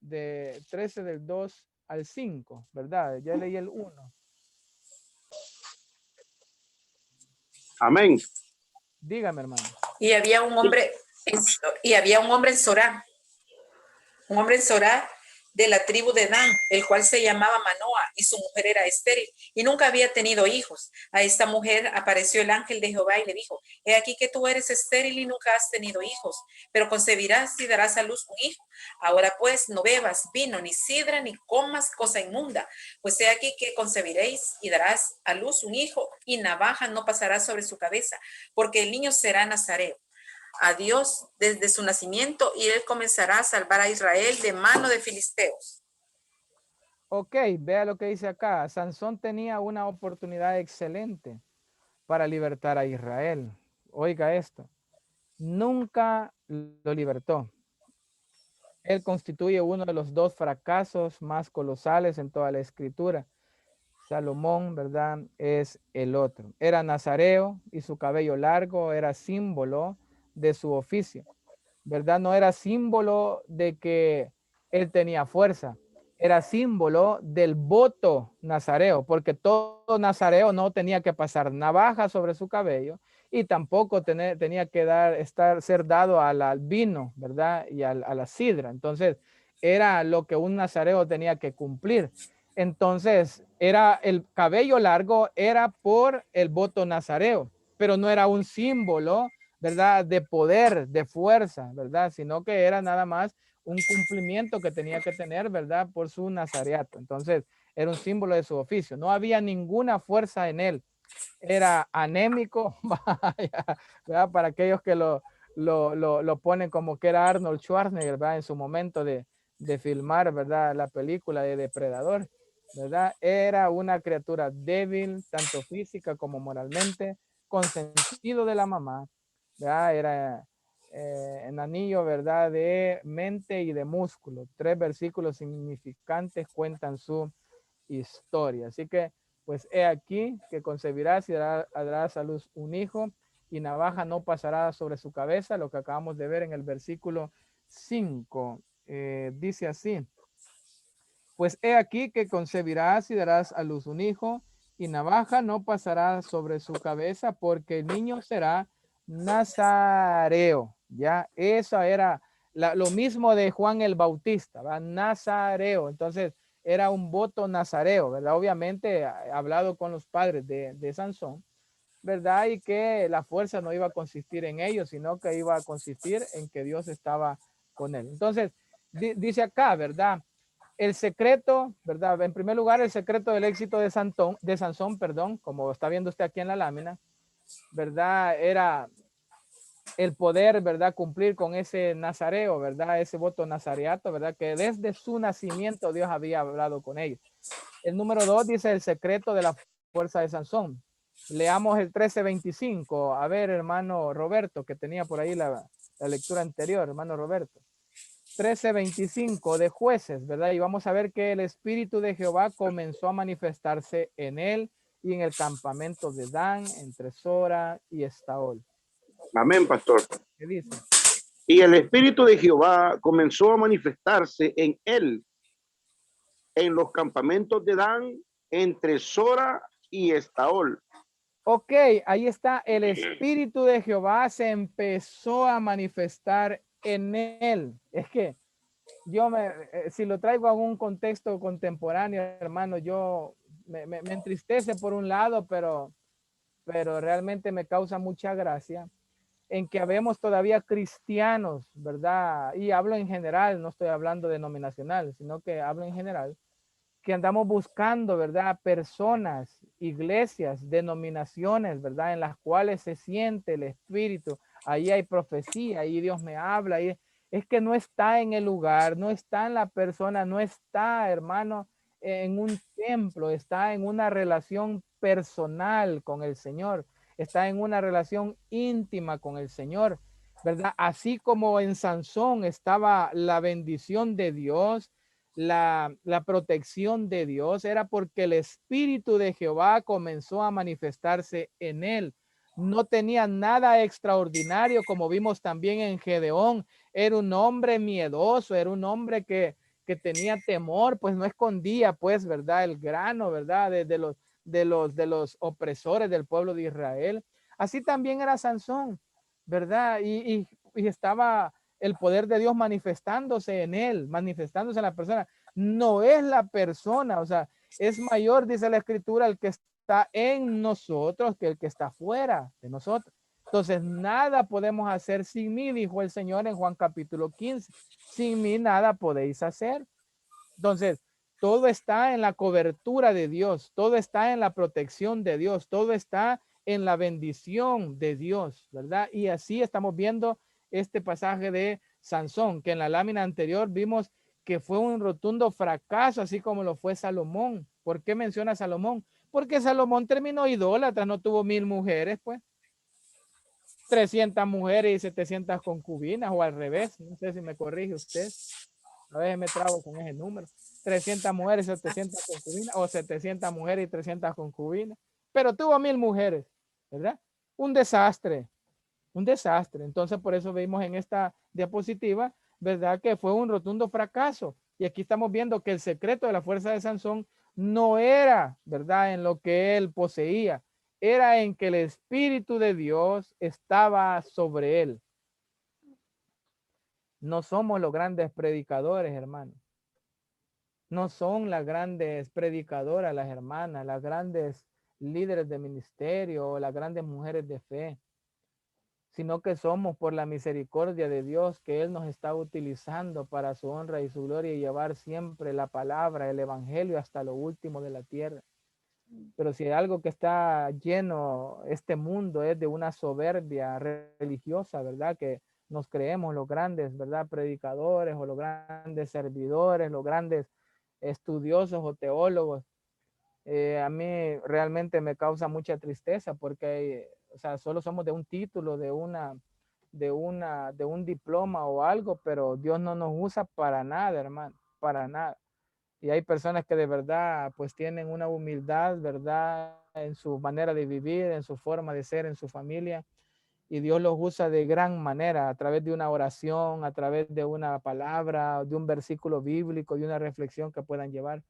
de 13 del 2 al 5, ¿verdad? Ya leí el 1. Amén. Dígame, hermano. Y había un hombre en Sorá, un hombre en Sorá de la tribu de Dan, el cual se llamaba Manoa, y su mujer era estéril y nunca había tenido hijos. A esta mujer apareció el ángel de Jehová y le dijo: he aquí que tú eres estéril y nunca has tenido hijos, pero concebirás y darás a luz un hijo. Ahora pues no bebas vino, ni sidra, ni comas cosa inmunda, pues he aquí que concebiréis y darás a luz un hijo, y navaja no pasará sobre su cabeza, porque el niño será nazareo a Dios desde su nacimiento, y él comenzará a salvar a Israel de mano de filisteos. Ok, vea lo que dice acá. Sansón tenía una oportunidad excelente para libertar a Israel. Oiga esto. Nunca lo libertó. Él constituye uno de los 2 fracasos más colosales en toda la escritura. Salomón, ¿verdad? Es el otro. Era nazareo y su cabello largo era símbolo de su oficio, ¿verdad? No era símbolo de que él tenía fuerza, era símbolo del voto nazareo, porque todo nazareo no tenía que pasar navaja sobre su cabello y tampoco tenía que ser dado al vino, ¿verdad? Y a la sidra. Entonces, era lo que un nazareo tenía que cumplir. Entonces, era el cabello largo, era por el voto nazareo, pero no era un símbolo, ¿verdad? De poder, de fuerza, ¿verdad? Sino que era nada más un cumplimiento que tenía que tener, ¿verdad? Por su nazareato. Entonces, era un símbolo de su oficio. No había ninguna fuerza en él. Era anémico, ¿verdad? Para aquellos que lo ponen como que era Arnold Schwarzenegger, ¿verdad? En su momento de filmar, ¿verdad? La película de Depredador, ¿verdad? Era una criatura débil, tanto física como moralmente, consentido de la mamá, ¿verdad? Era en anillo, ¿verdad? De mente y de músculo. 3 versículos significantes cuentan su historia. Así que, pues he aquí que concebirás y darás a luz un hijo, y navaja no pasará sobre su cabeza, lo que acabamos de ver en el versículo 5. Dice así: pues he aquí que concebirás y darás a luz un hijo, y navaja no pasará sobre su cabeza, porque el niño será nazareo. Ya, eso era lo mismo de Juan el Bautista, ¿verdad? Nazareo. Entonces, era un voto nazareo, ¿verdad? Obviamente, hablado con los padres de Sansón, ¿verdad? Y que la fuerza no iba a consistir en ellos, sino que iba a consistir en que Dios estaba con él. Entonces, dice acá, ¿verdad? El secreto, ¿verdad? En primer lugar, el secreto del éxito de Sansón, perdón, como está viendo usted aquí en la lámina, ¿verdad? Era el poder, ¿verdad? Cumplir con ese nazareo, ¿verdad? Ese voto nazareato, ¿verdad? Que desde su nacimiento Dios había hablado con ellos. El número 2 dice el secreto de la fuerza de Sansón. Leamos el 13:25. A ver, hermano Roberto, que tenía por ahí la lectura anterior, hermano Roberto. 13:25 de Jueces, ¿verdad? Y vamos a ver que el Espíritu de Jehová comenzó a manifestarse en él y en el campamento de Dan, entre Sora y Estaol. Amén, pastor. ¿Qué dice? Y el Espíritu de Jehová comenzó a manifestarse en él, en los campamentos de Dan, entre Sora y Estaol. Ok, ahí está. El Espíritu de Jehová se empezó a manifestar en él. Es que yo si lo traigo a un contexto contemporáneo, hermano, yo me entristece por un lado, pero realmente me causa mucha gracia en que habemos todavía cristianos, ¿verdad? Y hablo en general, no estoy hablando denominacional, sino que hablo en general, que andamos buscando, ¿verdad? Personas, iglesias, denominaciones, ¿verdad? En las cuales se siente el Espíritu. Ahí hay profecía, ahí Dios me habla. Ahí es que no está en el lugar, no está en la persona, no está, hermano, en un templo, está en una relación personal con el Señor, está en una relación íntima con el Señor, ¿verdad? Así como en Sansón estaba la bendición de Dios, la protección de Dios, era porque el Espíritu de Jehová comenzó a manifestarse en él. No tenía nada extraordinario, como vimos también en Gedeón. Era un hombre miedoso, era un hombre que tenía temor, pues no escondía, pues, ¿verdad? El grano, ¿verdad? De los opresores del pueblo de Israel. Así también era Sansón, ¿verdad? Y estaba el poder de Dios manifestándose en él, manifestándose en la persona. No es la persona, o sea, es mayor, dice la escritura, el que está en nosotros que el que está fuera de nosotros. Entonces, nada podemos hacer sin mí, dijo el Señor en Juan capítulo 15. Sin mí nada podéis hacer. Entonces, todo está en la cobertura de Dios, todo está en la protección de Dios, todo está en la bendición de Dios, ¿verdad? Y así estamos viendo este pasaje de Sansón, que en la lámina anterior vimos que fue un rotundo fracaso, así como lo fue Salomón. ¿Por qué menciona Salomón? Porque Salomón terminó idólatra, no tuvo 1000 mujeres, pues. 300 mujeres y 700 concubinas, o al revés, no sé si me corrige usted. A veces me trago con ese número. 300 mujeres, 700 concubinas, o 700 mujeres y 300 concubinas. Pero tuvo 1000 mujeres, ¿verdad? Un desastre, un desastre. Entonces, por eso vimos en esta diapositiva, ¿verdad? Que fue un rotundo fracaso. Y aquí estamos viendo que el secreto de la fuerza de Sansón no era, ¿verdad? En lo que él poseía, era en que el Espíritu de Dios estaba sobre él. No somos los grandes predicadores, hermanos. No son las grandes predicadoras, las hermanas, las grandes líderes de ministerio o las grandes mujeres de fe, sino que somos por la misericordia de Dios que Él nos está utilizando para su honra y su gloria y llevar siempre la palabra, el evangelio hasta lo último de la tierra. Pero si hay algo que está lleno este mundo es de una soberbia religiosa, ¿verdad? Que nos creemos los grandes, ¿verdad? Predicadores o los grandes servidores, los grandes estudiosos o teólogos. A mí realmente me causa mucha tristeza porque, o sea, solo somos de un título, de un diploma o algo, pero Dios no nos usa para nada, hermano, para nada. Y hay personas que de verdad pues tienen una humildad, ¿verdad? En su manera de vivir, en su forma de ser, en su familia. Y Dios los usa de gran manera a través de una oración, a través de una palabra, de un versículo bíblico, de una reflexión que puedan llevar.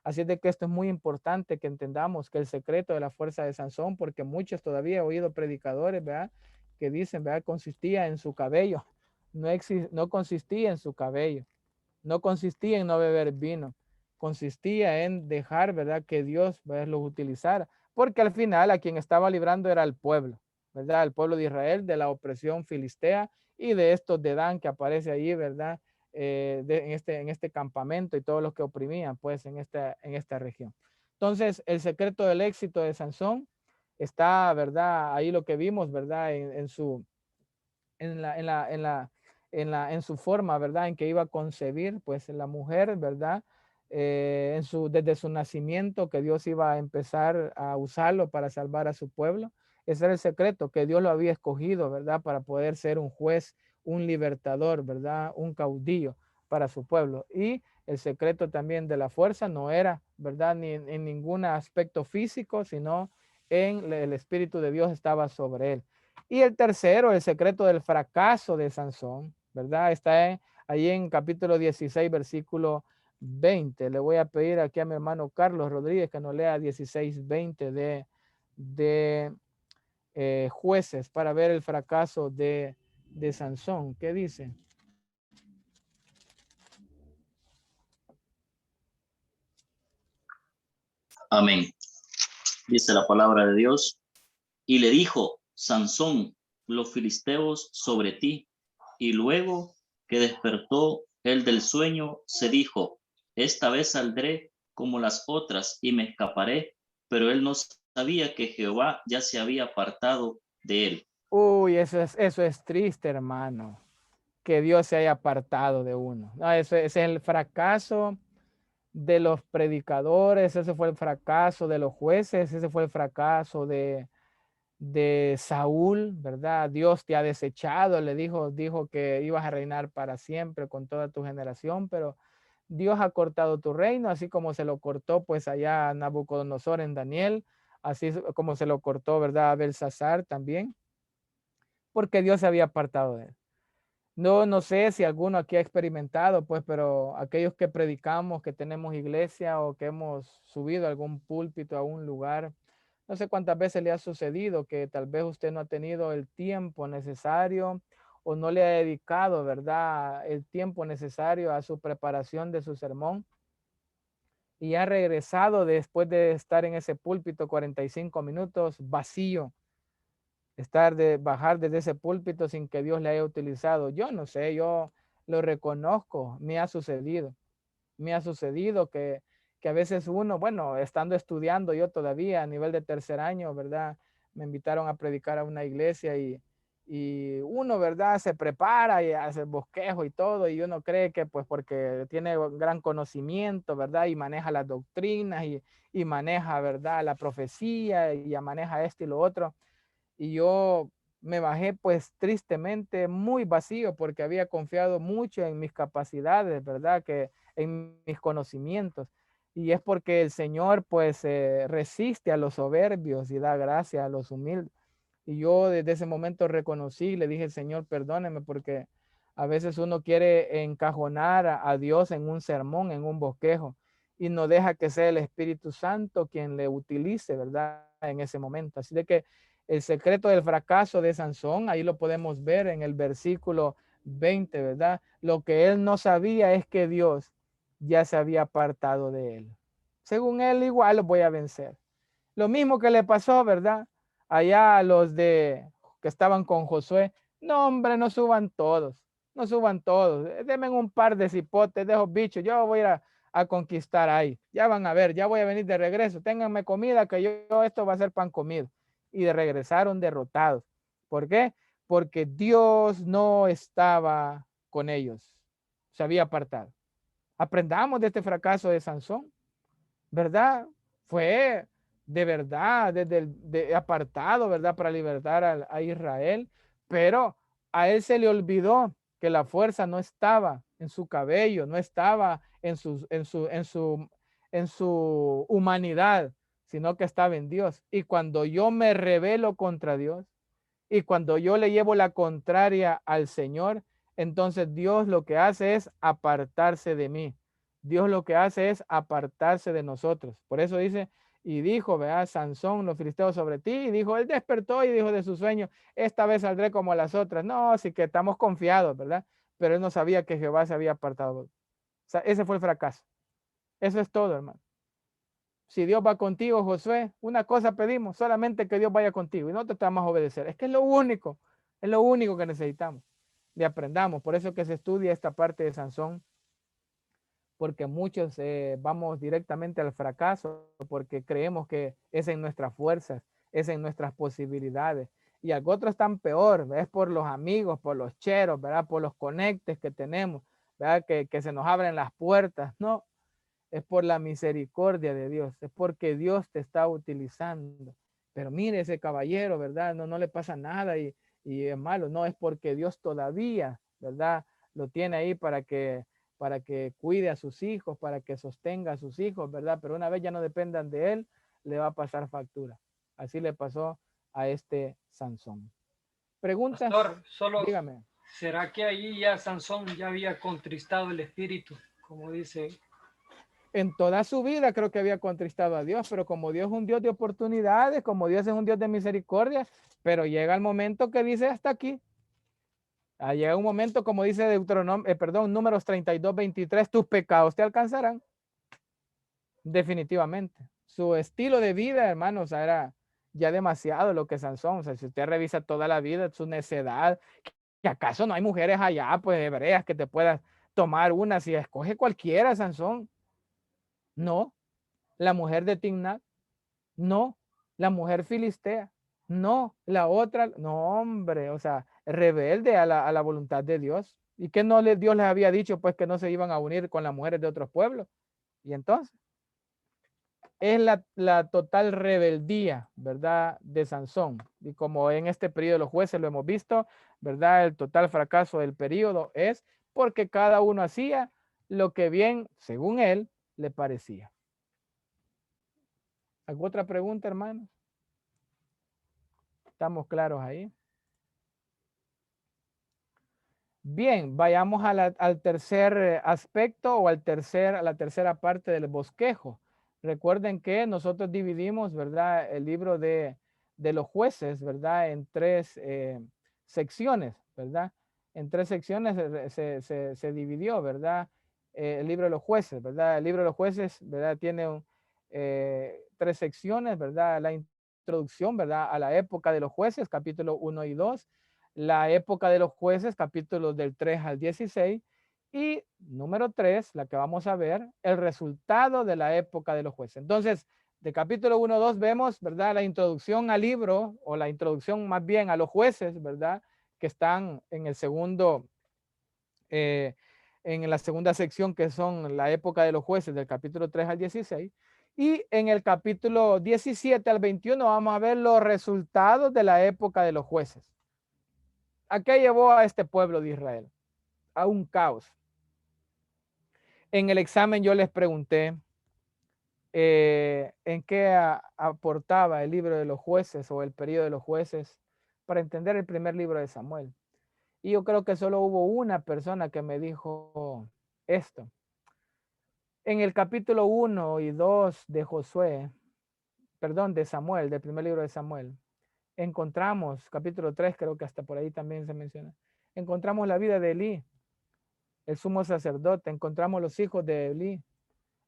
Así es de que esto es muy importante que entendamos que el secreto de la fuerza de Sansón, porque muchos todavía he oído predicadores, ¿verdad? Que dicen, ¿verdad? Consistía en su cabello. No consistía en su cabello. No consistía en no beber vino. Consistía en dejar, ¿verdad? Que Dios, ¿verdad? Los utilizara. Porque al final a quien estaba librando era el pueblo, ¿verdad? El pueblo de Israel de la opresión filistea y de estos de Dan que aparece ahí, ¿verdad? En este campamento y todos los que oprimían pues en esta región. Entonces el secreto del éxito de Sansón está, ¿verdad? Ahí lo que vimos, ¿verdad? En su forma, ¿verdad? En que iba a concebir pues la mujer, ¿verdad? Desde su nacimiento, que Dios iba a empezar a usarlo para salvar a su pueblo. Ese era el secreto, que Dios lo había escogido, ¿verdad? Para poder ser un juez, un libertador, ¿verdad? Un caudillo para su pueblo. Y el secreto también de la fuerza no era, ¿verdad? Ni en ningún aspecto físico, sino en el Espíritu de Dios estaba sobre él. Y el tercero, el secreto del fracaso de Sansón, ¿verdad? Está ahí en capítulo 16, versículo 20. Le voy a pedir aquí a mi hermano Carlos Rodríguez que nos lea 16, 20 de Jueces para ver el fracaso de Sansón. ¿Qué dice? Amén. Dice la palabra de Dios. Y le dijo: Sansón, los filisteos sobre ti. Y luego que despertó él del sueño, se dijo, esta vez saldré como las otras y me escaparé, pero él no sabía que Jehová ya se había apartado de él. Uy, eso es triste, hermano, que Dios se haya apartado de uno. No, ese es el fracaso de los predicadores, ese fue el fracaso de los jueces, ese fue el fracaso de Saúl, ¿verdad? Dios te ha desechado, le dijo que ibas a reinar para siempre con toda tu generación, pero Dios ha cortado tu reino, así como se lo cortó pues allá a Nabucodonosor en Daniel, así como se lo cortó, ¿verdad? A Belsasar también, porque Dios se había apartado de él. No sé si alguno aquí ha experimentado, pues, pero aquellos que predicamos, que tenemos iglesia o que hemos subido a algún púlpito, a un lugar, no sé cuántas veces le ha sucedido que tal vez usted no ha tenido el tiempo necesario o no le ha dedicado, ¿verdad? El tiempo necesario a su preparación de su sermón y ha regresado después de estar en ese púlpito 45 minutos vacío, bajar desde ese púlpito sin que Dios le haya utilizado. Yo no sé, yo lo reconozco, me ha sucedido que a veces uno, bueno, estando estudiando yo todavía a nivel de tercer año, ¿verdad? Me invitaron a predicar a una iglesia y uno, ¿verdad? Se prepara y hace bosquejo y todo y uno cree que pues porque tiene gran conocimiento, ¿verdad? Y maneja las doctrinas y maneja, ¿verdad? La profecía y ya maneja esto y lo otro. Y yo me bajé pues tristemente muy vacío porque había confiado mucho en mis capacidades, ¿verdad? Que en mis conocimientos. Y es porque el Señor pues resiste a los soberbios y da gracia a los humildes. Y yo desde ese momento reconocí, le dije, Señor, perdóneme porque a veces uno quiere encajonar a Dios en un sermón, en un bosquejo, y no deja que sea el Espíritu Santo quien le utilice, ¿verdad? En ese momento. Así de que el secreto del fracaso de Sansón, ahí lo podemos ver en el versículo 20, ¿verdad? Lo que él no sabía es que Dios ya se había apartado de él. Según él, igual lo voy a vencer. Lo mismo que le pasó, ¿verdad? Allá a los que estaban con Josué. No, hombre, no suban todos. No suban todos. Denme un par de cipotes de esos bichos. Yo voy a conquistar ahí. Ya van a ver, ya voy a venir de regreso. Ténganme comida, que yo esto va a ser pan comido. Y regresaron derrotados. ¿Por qué? Porque Dios no estaba con ellos. Se había apartado. Aprendamos de este fracaso de Sansón, ¿verdad? Fue de verdad desde apartado, ¿verdad? Para libertar a Israel, pero a él se le olvidó que la fuerza no estaba en su cabello, no estaba en su humanidad, sino que estaba en Dios. Y cuando yo me rebelo contra Dios y cuando yo le llevo la contraria al Señor, entonces Dios lo que hace es apartarse de mí. Dios lo que hace es apartarse de nosotros. Por eso dice, y dijo, vea, Sansón, los filisteos sobre ti, y dijo, él despertó y dijo de su sueño, esta vez saldré como las otras. No, así que estamos confiados, ¿verdad? Pero él no sabía que Jehová se había apartado. O sea, ese fue el fracaso. Eso es todo, hermano. Si Dios va contigo, Josué, una cosa pedimos, solamente que Dios vaya contigo y nosotros te vamos a obedecer. Es que es lo único que necesitamos. Y aprendamos. Por eso que se estudia esta parte de Sansón, porque muchos vamos directamente al fracaso, porque creemos que es en nuestras fuerzas, es en nuestras posibilidades. Y algo otro están peor, es por los amigos, por los cheros, ¿verdad? Por los conectes que tenemos, ¿verdad? Que se nos abren las puertas. No, es por la misericordia de Dios, es porque Dios te está utilizando. Pero mire ese caballero, ¿verdad? No le pasa nada y es malo, no, es porque Dios todavía, ¿verdad? Lo tiene ahí para que cuide a sus hijos, para que sostenga a sus hijos, ¿verdad? Pero una vez ya no dependan de él, le va a pasar factura. Así le pasó a este Sansón. ¿Preguntas? Pastor, dígame. ¿Será que ahí ya Sansón ya había contristado el espíritu, como dice? En toda su vida creo que había contristado a Dios, pero como Dios es un Dios de oportunidades, como Dios es un Dios de misericordia, pero llega el momento que dice hasta aquí. Llega un momento, como dice Números 32, 23, tus pecados te alcanzarán. Definitivamente. Su estilo de vida, hermanos, era ya demasiado lo que Sansón, o sea, si usted revisa toda la vida, su necedad, ¿que acaso no hay mujeres allá, pues hebreas, que te puedas tomar una si escoge cualquiera, Sansón? No, la mujer de Timnat, no, la mujer filistea, no, la otra, no, hombre, o sea, rebelde a la voluntad de Dios. ¿Y que no Dios les había dicho, pues, que no se iban a unir con las mujeres de otros pueblos? Y entonces, es la total rebeldía, ¿verdad?, de Sansón. Y como en este periodo de los jueces lo hemos visto, ¿verdad?, el total fracaso del periodo es porque cada uno hacía lo que bien, según él, le parecía. ¿Alguna otra pregunta, hermanos? ¿Estamos claros ahí? Bien, vayamos al tercer aspecto o a la tercera parte del bosquejo. Recuerden que nosotros dividimos, ¿verdad?, el libro de los jueces, ¿verdad?, en tres secciones, ¿verdad? En tres secciones se dividió, ¿verdad?, el libro de los jueces, ¿verdad? El libro de los jueces, ¿verdad?, tiene tres secciones, ¿verdad? La introducción, ¿verdad?, a la época de los jueces, capítulo 1 y 2. La época de los jueces, capítulos del 3 al 16. Y número 3, la que vamos a ver, el resultado de la época de los jueces. Entonces, de capítulo 1 a 2 vemos, ¿verdad?, la introducción al libro, o la introducción más bien a los jueces, ¿verdad?, que están en el segundo, en la segunda sección, que son la época de los jueces, del capítulo 3 al 16. Y en el capítulo 17 al 21 vamos a ver los resultados de la época de los jueces. ¿A qué llevó a este pueblo de Israel? A un caos. En el examen yo les pregunté en qué aportaba el libro de los jueces o el periodo de los jueces para entender el primer libro de Samuel. Y yo creo que solo hubo una persona que me dijo esto. En el capítulo 1 y 2 de Josué, perdón, de Samuel, del primer libro de Samuel, encontramos, capítulo 3, creo que hasta por ahí también se menciona, encontramos la vida de Elí, el sumo sacerdote, encontramos los hijos de Elí,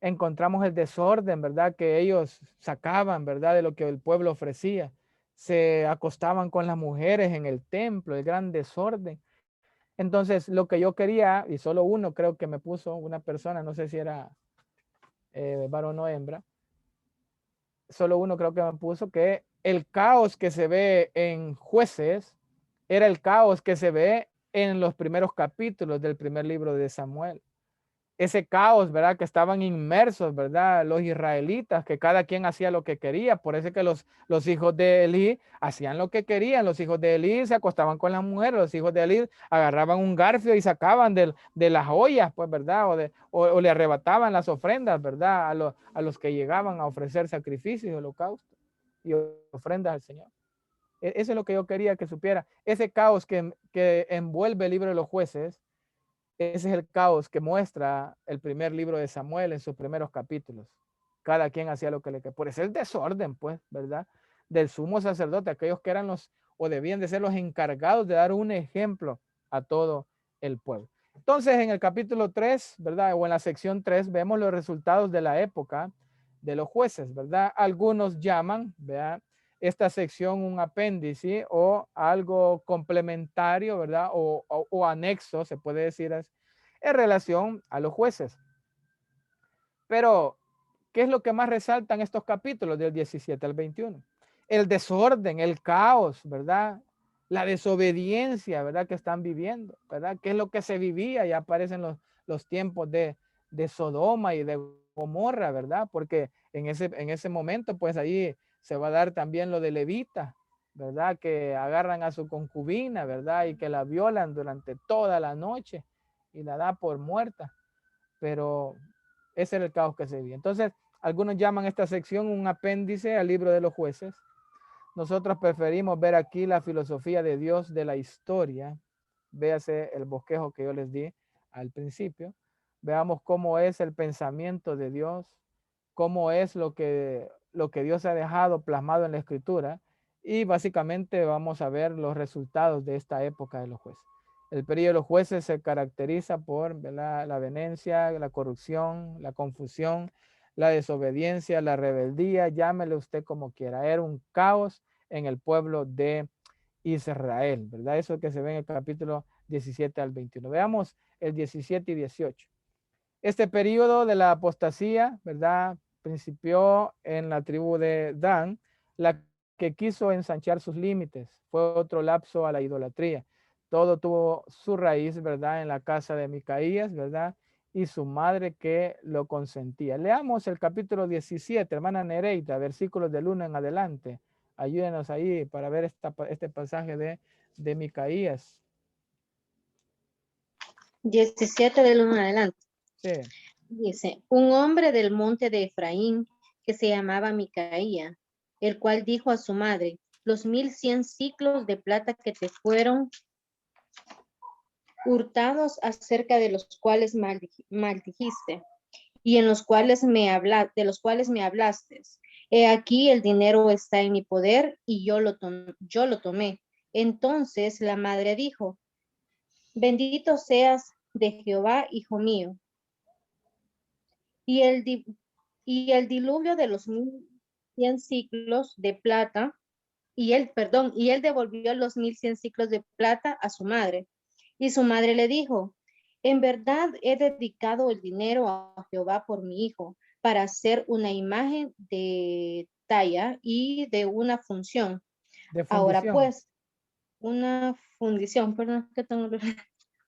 encontramos el desorden, ¿verdad?, que ellos sacaban, ¿verdad?, de lo que el pueblo ofrecía. Se acostaban con las mujeres en el templo, el gran desorden. Entonces, lo que yo quería, y solo uno creo que me puso, una persona, no sé si era varón o hembra, solo uno creo que me puso que el caos que se ve en Jueces era el caos que se ve en los primeros capítulos del primer libro de Samuel. Ese caos, ¿verdad?, que estaban inmersos, ¿verdad?, los israelitas, que cada quien hacía lo que quería. Por eso es que los hijos de Elí hacían lo que querían. Los hijos de Elí se acostaban con las mujeres. Los hijos de Elí agarraban un garfio y sacaban de las ollas, pues, ¿verdad? O le arrebataban las ofrendas, ¿verdad?, a los que llegaban a ofrecer sacrificios y holocaustos y ofrendas al Señor. Eso es lo que yo quería que supiera. Ese caos que envuelve el libro de los jueces, ese es el caos que muestra el primer libro de Samuel en sus primeros capítulos. Cada quien hacía lo que le quería. Por eso el desorden, pues, ¿verdad?, del sumo sacerdote, aquellos que eran los, o debían de ser los encargados de dar un ejemplo a todo el pueblo. Entonces, en el capítulo 3, ¿verdad?, o en la sección 3, vemos los resultados de la época de los jueces, ¿verdad? Algunos llaman, ¿verdad?, esta sección un apéndice o algo complementario, ¿verdad? O anexo, se puede decir así, en relación a los jueces. Pero, ¿qué es lo que más resaltan estos capítulos del 17 al 21? El desorden, el caos, ¿verdad? La desobediencia, ¿verdad?, que están viviendo, ¿verdad? ¿Qué es lo que se vivía? Ya aparecen los tiempos de Sodoma y de Gomorra, ¿verdad? Porque en ese momento, pues ahí se va a dar también lo de Levita, ¿verdad?, que agarran a su concubina, ¿verdad?, y que la violan durante toda la noche y la da por muerta. Pero ese era el caos que se vivía. Entonces, algunos llaman esta sección un apéndice al libro de los jueces. Nosotros preferimos ver aquí la filosofía de Dios de la historia. Véase el bosquejo que yo les di al principio. Veamos cómo es el pensamiento de Dios, cómo es lo que Dios ha dejado plasmado en la escritura, y básicamente vamos a ver los resultados de esta época de los jueces. El periodo de los jueces se caracteriza por, ¿verdad?, la venencia, la corrupción, la confusión, la desobediencia, la rebeldía, llámele usted como quiera. Era un caos en el pueblo de Israel, ¿verdad? Eso que se ve en el capítulo 17 al 21. Veamos el 17 y 18. Este periodo de la apostasía, ¿verdad? Principió en la tribu de Dan, la que quiso ensanchar sus límites. Fue otro lapso a la idolatría. Todo tuvo su raíz, ¿verdad? En la casa de Micaías, ¿verdad? Y su madre que lo consentía. Leamos el capítulo 17, hermana Nereida, versículos del 1 en adelante. Ayúdenos ahí para ver este pasaje de Micaías. 17 del 1 en adelante. Sí. Dice, un hombre del monte de Efraín que se llamaba Micaía, el cual dijo a su madre, los 1100 ciclos de plata que te fueron hurtados acerca de los cuales maldijiste y en los cuales de los cuales me hablaste. He aquí el dinero está en mi poder y yo lo tomé. Entonces la madre dijo, bendito seas de Jehová, hijo mío. Y el diluvio de los 1100 ciclos de plata, y él devolvió los 1100 ciclos de plata a su madre. Y su madre le dijo, en verdad he dedicado el dinero a Jehová por mi hijo, para hacer una imagen de talla y de una función. Ahora pues, una fundición, perdón, que tengo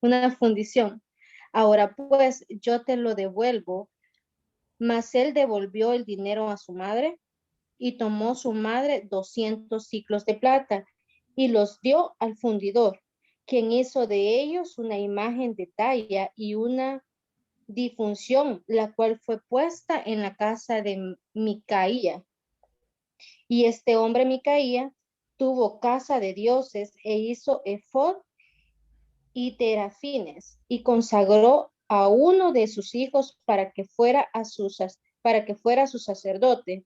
una fundición. Ahora pues, yo te lo devuelvo. Mas él devolvió el dinero a su madre y tomó su madre 200 ciclos de plata y los dio al fundidor, quien hizo de ellos una imagen de talla y una difunción, la cual fue puesta en la casa de Micaía. Y este hombre Micaía tuvo casa de dioses e hizo efod y terafines y consagró a uno de sus hijos para que fuera su sacerdote.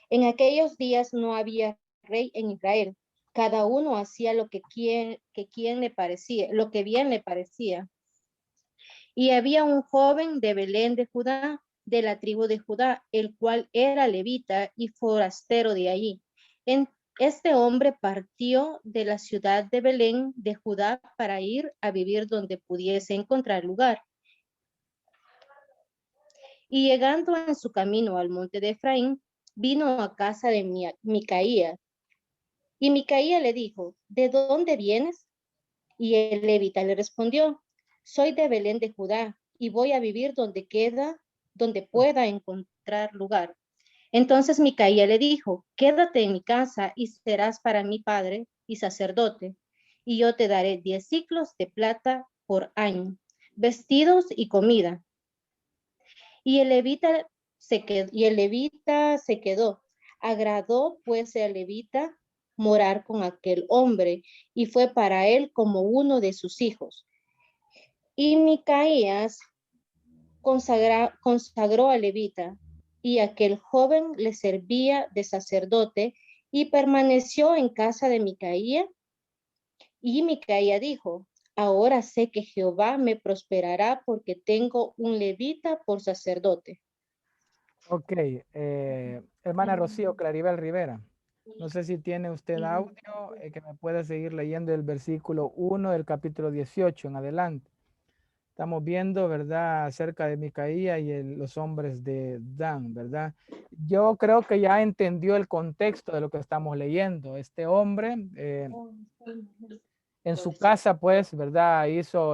En aquellos días no había rey en Israel. Cada uno hacía lo que le parecía, lo que bien le parecía. Y había un joven de Belén de Judá, de la tribu de Judá, el cual era levita y forastero de allí. Este hombre partió de la ciudad de Belén de Judá para ir a vivir donde pudiese encontrar lugar. Y llegando en su camino al monte de Efraín, vino a casa de Micaía. Y Micaía le dijo, ¿de dónde vienes? Y el levita le respondió, soy de Belén de Judá y voy a vivir donde pueda encontrar lugar. Entonces Micaía le dijo, quédate en mi casa y serás para mí padre y sacerdote, y yo te daré 10 ciclos de plata por año, vestidos y comida. Y el levita se quedó. Agradó pues el levita morar con aquel hombre y fue para él como uno de sus hijos. Y Micaías consagró al levita y aquel joven le servía de sacerdote y permaneció en casa de Micaía. Y Micaía dijo, ahora sé que Jehová me prosperará porque tengo un levita por sacerdote. Ok, hermana Rocío Claribel Rivera, no sé si tiene usted audio que me pueda seguir leyendo el versículo 1 del capítulo 18 en adelante. Estamos viendo, ¿verdad?, acerca de Micaía y los hombres de Dan, ¿verdad? Yo creo que ya entendió el contexto de lo que estamos leyendo. Este hombre en su casa, pues, ¿verdad?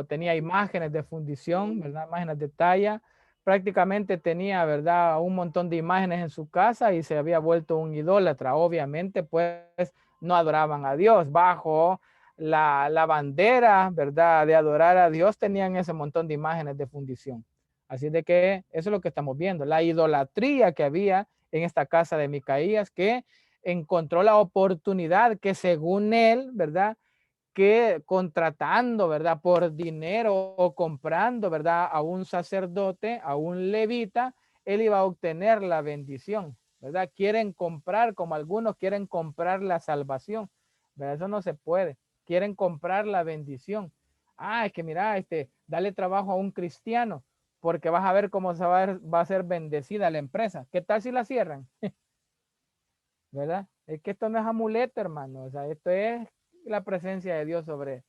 Tenía imágenes de fundición, ¿verdad? Imágenes de talla. Prácticamente tenía, ¿verdad?, un montón de imágenes en su casa y se había vuelto un idólatra. Obviamente, pues, no adoraban a Dios. Bajo la bandera, ¿verdad?, de adorar a Dios, tenían ese montón de imágenes de fundición. Así de que eso es lo que estamos viendo. La idolatría que había en esta casa de Micaías, que encontró la oportunidad que según él, ¿verdad?, que contratando, ¿verdad?, por dinero o comprando, ¿verdad?, a un sacerdote, a un levita, él iba a obtener la bendición, ¿verdad? Quieren comprar, como algunos quieren comprar la salvación, ¿verdad? Eso no se puede. Quieren comprar la bendición. Es que mira, dale trabajo a un cristiano. porque vas a ver cómo va a ser bendecida la empresa. ¿Qué tal si la cierran? ¿Verdad? Es que esto no es amuleto, hermano. O sea, esto es la presencia de Dios sobre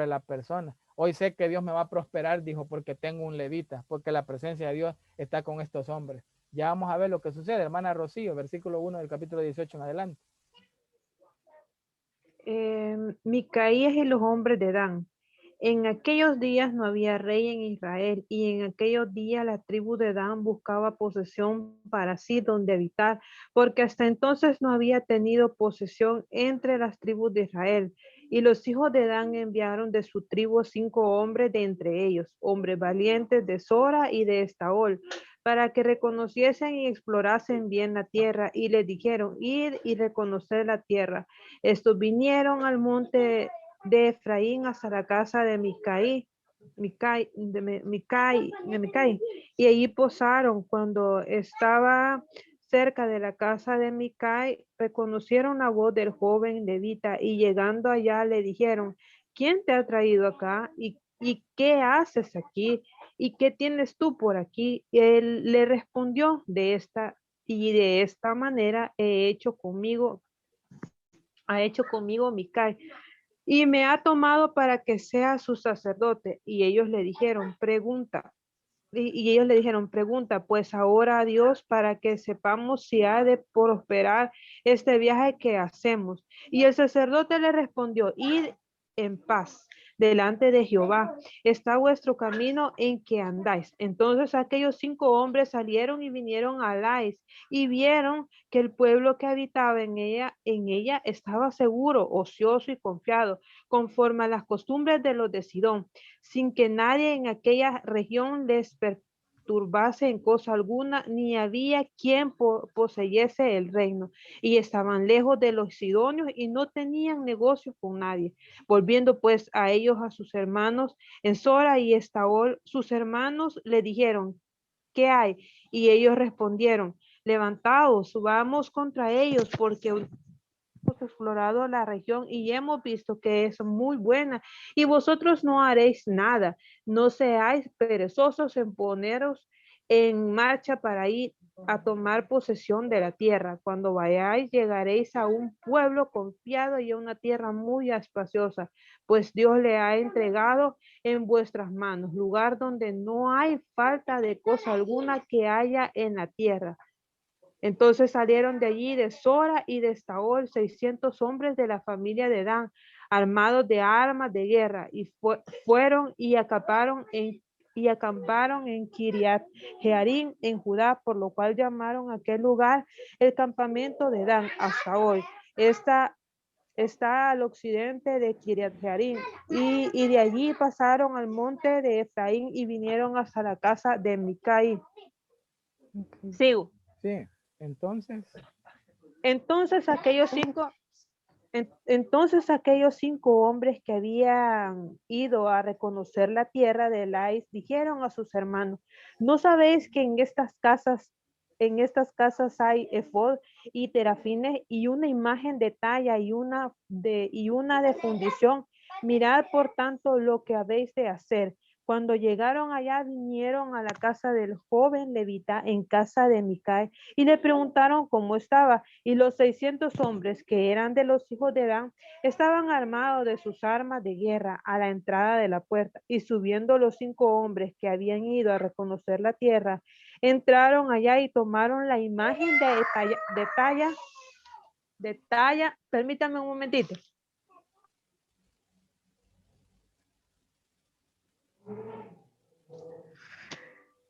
la persona. Hoy sé que Dios me va a prosperar, dijo, porque tengo un levita, porque la presencia de Dios está con estos hombres. Ya vamos a ver lo que sucede, hermana Rocío, versículo 1 del capítulo 18 en adelante. Micaías y los hombres de Dan. En aquellos días no había rey en Israel, y en aquellos días la tribu de Dan buscaba posesión para sí donde habitar, porque hasta entonces no había tenido posesión entre las tribus de Israel. Y los hijos de Dan enviaron de su tribu 5 hombres de entre ellos, hombres valientes de Sora y de Estaol, para que reconociesen y explorasen bien la tierra, y les dijeron, id y reconocer la tierra. Estos vinieron al monte de Efraín hasta la casa de Micai, y allí posaron. Cuando estaba cerca de la casa de Micai, reconocieron la voz del joven levita, y llegando allá le dijeron, ¿quién te ha traído acá? ¿Y qué haces aquí? ¿Y qué tienes tú por aquí? Y él le respondió, de esta manera ha hecho conmigo Micai, y me ha tomado para que sea su sacerdote. Y ellos le dijeron, pregunta, pues ahora a Dios para que sepamos si ha de prosperar este viaje que hacemos. Y el sacerdote le respondió, id en paz delante de Jehová, está vuestro camino en que andáis. Entonces aquellos 5 hombres salieron y vinieron a Lais, y vieron que el pueblo que habitaba en ella estaba seguro, ocioso y confiado, conforme a las costumbres de los de Sidón, sin que nadie en aquella región les perturbase en cosa alguna, ni había quien poseyese el reino, y estaban lejos de los sidonios y no tenían negocio con nadie. Volviendo pues a ellos, a sus hermanos en Sora y Estaol, sus hermanos le dijeron, ¿qué hay? Y ellos respondieron, levantaos, subamos contra ellos, porque hemos explorado la región y hemos visto que es muy buena, y vosotros no haréis nada. No seáis perezosos en poneros en marcha para ir a tomar posesión de la tierra. Cuando vayáis, llegaréis a un pueblo confiado y a una tierra muy espaciosa, pues Dios le ha entregado en vuestras manos, lugar donde no hay falta de cosa alguna que haya en la tierra. Entonces salieron de allí de Sora y de Estaol 600 hombres de la familia de Dan, armados de armas de guerra, y fueron y acamparon en Kiriat Jearim en Judá, por lo cual llamaron a aquel lugar el campamento de Dan hasta hoy. Está al occidente de Kiriat Jearim, y de allí pasaron al monte de Efraín y vinieron hasta la casa de Micai. Sigo. Sí, entonces aquellos cinco hombres que habían ido a reconocer la tierra de Lais dijeron a sus hermanos, ¿no sabéis que en estas casas hay efod y terafines y una imagen de talla y una de fundición? Mirad por tanto lo que habéis de hacer. Cuando llegaron allá, vinieron a la casa del joven levita en casa de Micai, y le preguntaron cómo estaba. Y los 600 hombres que eran de los hijos de Dan estaban armados de sus armas de guerra a la entrada de la puerta. Y subiendo los 5 hombres que habían ido a reconocer la tierra, entraron allá y tomaron la imagen de talla. Permítanme un momentito.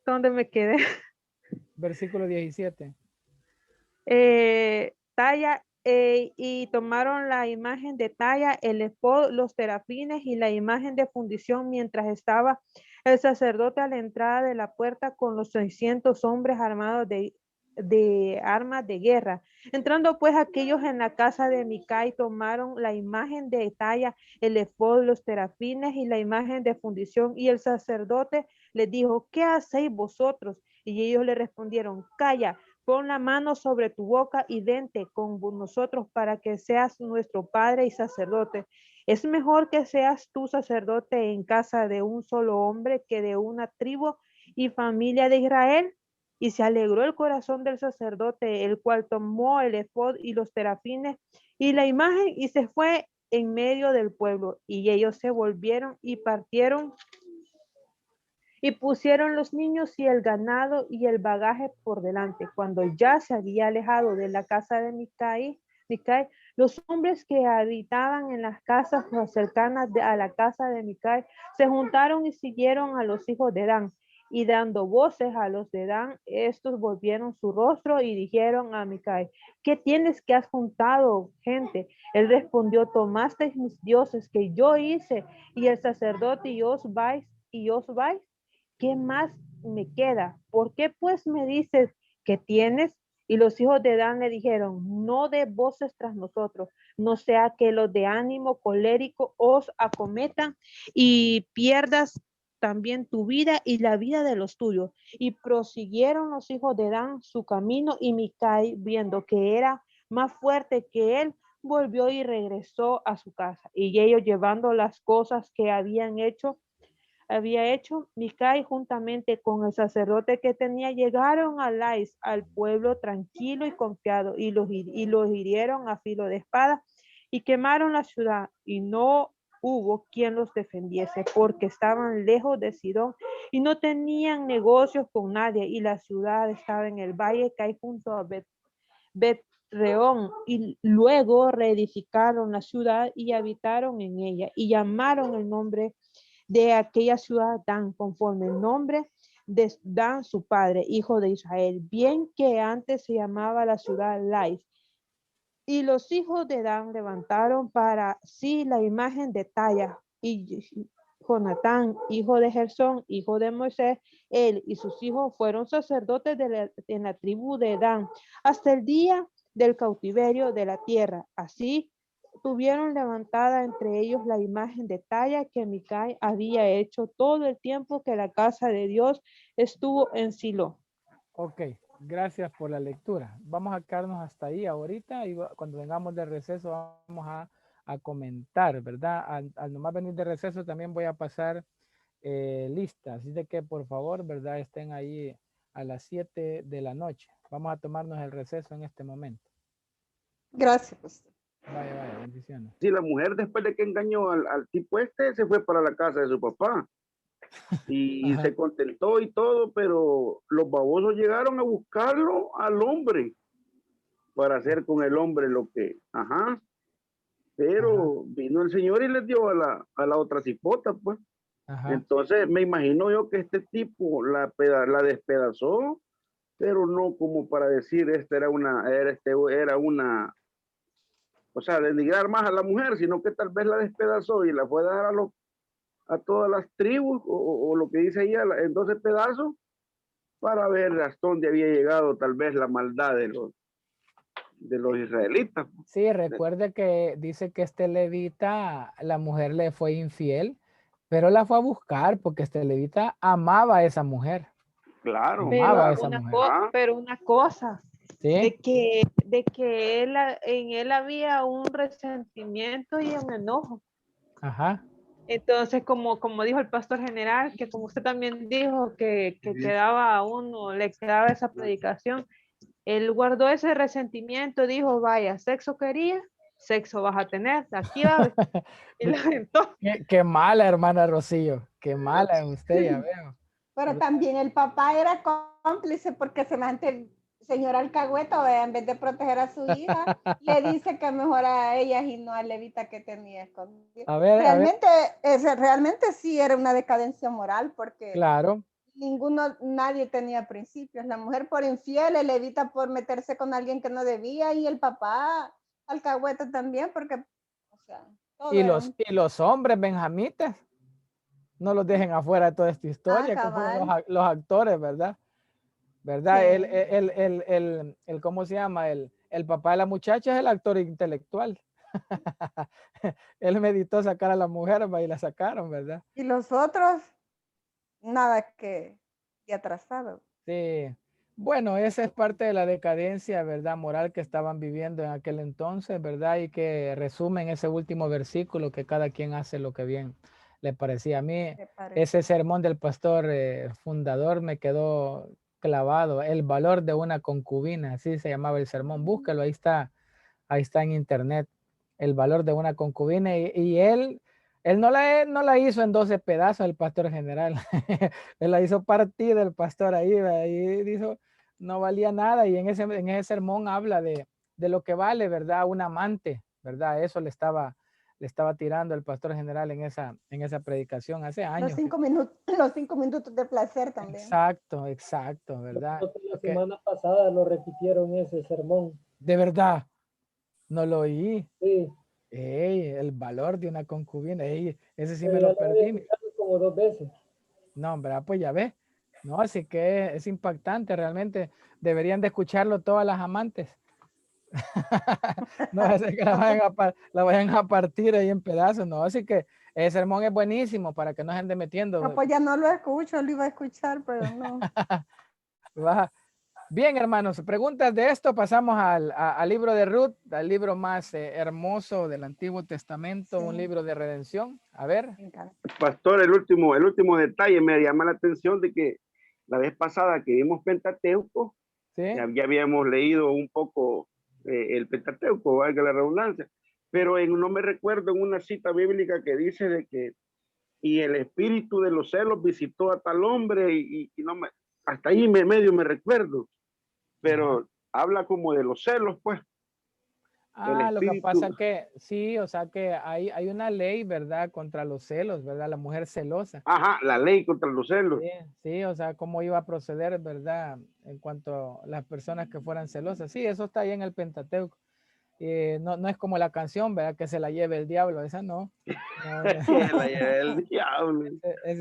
¿Dónde me quedé? Versículo 17. Y tomaron la imagen de talla, el efod, los terafines y la imagen de fundición, mientras estaba el sacerdote a la entrada de la puerta con los 600 hombres armados de armas de guerra. Entrando pues aquellos en la casa de Micai, tomaron la imagen de talla, el efod, los terafines y la imagen de fundición, y el sacerdote les dijo, ¿qué hacéis vosotros? Y ellos le respondieron, calla, pon la mano sobre tu boca y vente con nosotros para que seas nuestro padre y sacerdote. Es mejor que seas tú sacerdote en casa de un solo hombre que de una tribu y familia de Israel. Y se alegró el corazón del sacerdote, el cual tomó el efod y los terafines y la imagen y se fue en medio del pueblo. Y ellos se volvieron y partieron y pusieron los niños y el ganado y el bagaje por delante. Cuando ya se había alejado de la casa de Micaí, los hombres que habitaban en las casas cercanas a la casa de Micaí se juntaron y siguieron a los hijos de Dan. Y dando voces a los de Dan, estos volvieron su rostro y dijeron a Micaí: ¿qué tienes que has juntado, gente? Él respondió: tomasteis mis dioses que yo hice, y el sacerdote y os vais. ¿Qué más me queda? ¿Por qué pues me dices que tienes? Y los hijos de Dan le dijeron: no de voces tras nosotros, no sea que los de ánimo colérico os acometan y pierdas también tu vida y la vida de los tuyos. Y prosiguieron los hijos de Dan su camino, y Micai, viendo que era más fuerte que él, volvió y regresó a su casa. Y ellos, llevando las cosas que había hecho Micai juntamente con el sacerdote que tenía, llegaron a Lais, al pueblo tranquilo y confiado, y los hirieron a filo de espada y quemaron la ciudad, y no hubo quien los defendiese, porque estaban lejos de Sidón y no tenían negocios con nadie, y la ciudad estaba en el valle que hay junto a Bet-reón, y luego reedificaron la ciudad y habitaron en ella, y llamaron el nombre de aquella ciudad Dan, conforme el nombre de Dan su padre, hijo de Israel, bien que antes se llamaba la ciudad Lais. Y los hijos de Dan levantaron para sí la imagen de talla, y Jonatán, hijo de Gersón, hijo de Moisés, él y sus hijos fueron sacerdotes en la tribu de Dan hasta el día del cautiverio de la tierra. Así tuvieron levantada entre ellos la imagen de talla que Micai había hecho todo el tiempo que la casa de Dios estuvo en Silo. Ok, gracias por la lectura. Vamos a quedarnos hasta ahí ahorita, y cuando vengamos de receso vamos a comentar, ¿verdad? Al nomás venir de receso también voy a pasar listas, así de que por favor, ¿verdad? Estén ahí a las 7 de la noche. Vamos a tomarnos el receso en este momento. Gracias, pastor. Vaya, bendiciones. Sí, la mujer, después de que engañó al tipo este, se fue para la casa de su papá y se contentó y todo, pero los babosos llegaron a buscarlo al hombre para hacer con el hombre lo que, pero vino el Señor y les dio a la otra cipota, pues. Entonces me imagino yo que este tipo la despedazó, pero no como para decir era una, o sea, denigrar más a la mujer, sino que tal vez la despedazó y la fue a dar a todas las tribus, o lo que dice ahí en 12 pedazos, para ver hasta dónde había llegado tal vez la maldad de los israelitas. Sí, recuerde que dice que este levita, la mujer le fue infiel, pero la fue a buscar porque este levita amaba a esa mujer. Claro. Amaba a esa mujer. Pero una cosa, ¿sí? de que en él había un resentimiento y un enojo. Ajá. Entonces, como dijo el pastor general, que como usted también dijo, que quedaba a uno, le quedaba esa predicación, él guardó ese resentimiento, dijo: vaya, sexo quería, sexo vas a tener, aquí va a ver. Y lo aventó. Qué mala, hermana Rocío, qué mala usted, ya veo. Pero también el papá era cómplice, porque semejante el señor alcahueta, en vez de proteger a su hija, le dice que mejor a ellas y no al levita que tenía escondido. Realmente sí era una decadencia moral, porque claro, nadie tenía principios. La mujer por infiel, el levita por meterse con alguien que no debía, y el papá alcahueta también, porque, o sea, y los hombres benjamitas, no los dejen afuera de toda esta historia, que fueron los actores, ¿verdad? ¿Verdad? Sí. ¿Cómo se llama? El papá de la muchacha es el actor intelectual. Él meditó sacar a la mujer y la sacaron, ¿verdad? Y los otros, nada que atrasado. Sí. Bueno, esa es parte de la decadencia, ¿verdad? Moral que estaban viviendo en aquel entonces, ¿verdad? Y que resume en ese último versículo, que cada quien hace lo que bien le parecía a mí. Ese sermón del pastor fundador me quedó clavado. El valor de una concubina, así se llamaba el sermón. Búscalo, ahí está en internet. El valor de una concubina. Y él no la hizo en 12 pedazos el pastor general. Él la hizo partida el pastor ahí. Y dijo, no valía nada. Y en ese sermón habla de lo que vale, ¿verdad? Un amante, ¿verdad? Eso le estaba tirando el pastor general en esa predicación hace años. Los 5 minutos de placer también. Exacto, ¿verdad? La semana pasada lo repitieron ese sermón. De verdad, no lo oí. Sí. El valor de una concubina, ese sí me lo perdí. Como 2 veces. No, ¿verdad? Pues ya ves. No, así que es impactante realmente. Deberían de escucharlo todas las amantes. No, así que la vayan a partir ahí en pedazos, no, así que el sermón es buenísimo para que no se ande metiendo. No, pues ya no lo escucho, lo iba a escuchar, pero no. Bien, hermanos, preguntas de esto, pasamos al libro de Ruth, al libro más hermoso del Antiguo Testamento, sí. Un libro de redención. A ver. Pastor, el último detalle me llama la atención de que la vez pasada que vimos Pentateuco, ¿sí? ya habíamos leído un poco el Pentateuco, valga la redundancia, pero no me recuerdo en una cita bíblica que dice de que y el espíritu de los celos visitó a tal hombre y no me, hasta ahí medio me recuerdo, pero habla como de los celos, pues. Lo que pasa que sí, o sea que hay una ley, ¿verdad? Contra los celos, ¿verdad? La mujer celosa. Ajá, la ley contra los celos. Sí, o sea, cómo iba a proceder, ¿verdad? En cuanto a las personas que fueran celosas. Sí, eso está ahí en el Pentateuco. No es como la canción, ¿verdad? Que se la lleve el diablo, esa no. Se la lleve el diablo.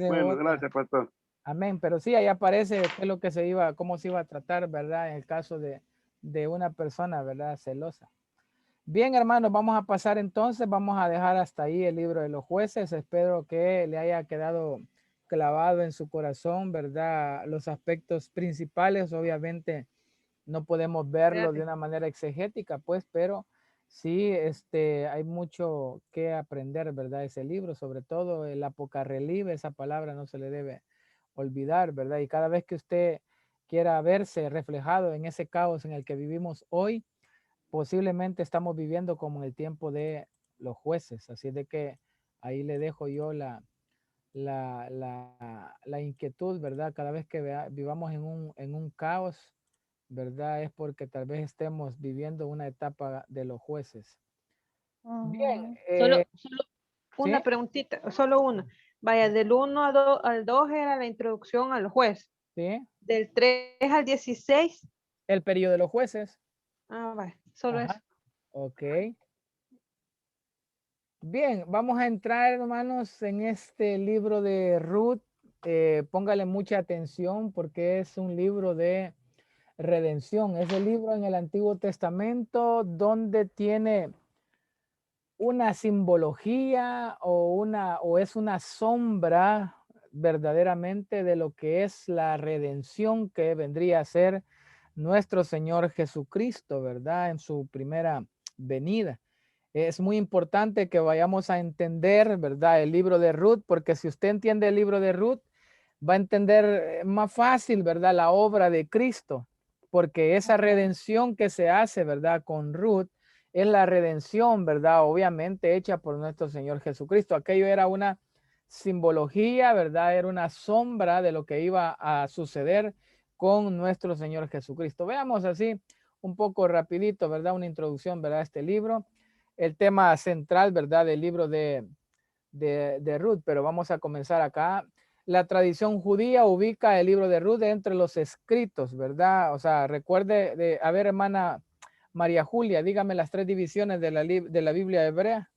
Bueno, gracias, pastor. Amén, pero sí, ahí aparece qué es lo que cómo se iba a tratar, ¿verdad? En el caso de una persona, ¿verdad? Celosa. Bien, hermanos, vamos a pasar entonces, vamos a dejar hasta ahí el libro de los jueces. Espero que le haya quedado clavado en su corazón, ¿verdad? Los aspectos principales, obviamente no podemos verlo de una manera exegética, pues, pero sí, hay mucho que aprender, ¿verdad? Ese libro, sobre todo el apocarrelive, esa palabra no se le debe olvidar, ¿verdad? Y cada vez que usted quiera verse reflejado en ese caos en el que vivimos hoy, posiblemente estamos viviendo como en el tiempo de los jueces, así de que ahí le dejo yo la inquietud, ¿verdad? Cada vez que vivamos en un caos, ¿verdad? Es porque tal vez estemos viviendo una etapa de los jueces. Bien. Solo una preguntita, solo una. Vaya, del 1 al 2 era la introducción al juez. Sí. Del 3 al 16. El periodo de los jueces. Vale, solo eso. Ok. Bien, vamos a entrar, hermanos, en este libro de Ruth. Póngale mucha atención porque es un libro de redención. Es el libro en el Antiguo Testamento donde tiene una simbología o es una sombra verdaderamente de lo que es la redención que vendría a ser nuestro Señor Jesucristo, ¿verdad? En su primera venida. Es muy importante que vayamos a entender, ¿verdad? El libro de Ruth, porque si usted entiende el libro de Ruth, va a entender más fácil, ¿verdad? La obra de Cristo, porque esa redención que se hace, ¿verdad? Con Ruth, es la redención, ¿verdad? Obviamente hecha por nuestro Señor Jesucristo. Aquello era una simbología, ¿verdad? Era una sombra de lo que iba a suceder con nuestro Señor Jesucristo. Veamos así un poco rapidito, ¿verdad? Una introducción, ¿verdad? A este libro. El tema central, ¿verdad? Del libro de Ruth, pero vamos a comenzar acá. La tradición judía ubica el libro de Ruth entre los escritos, ¿verdad? O sea, recuerde, a ver, hermana María Julia, dígame las 3 divisiones de la Biblia hebrea.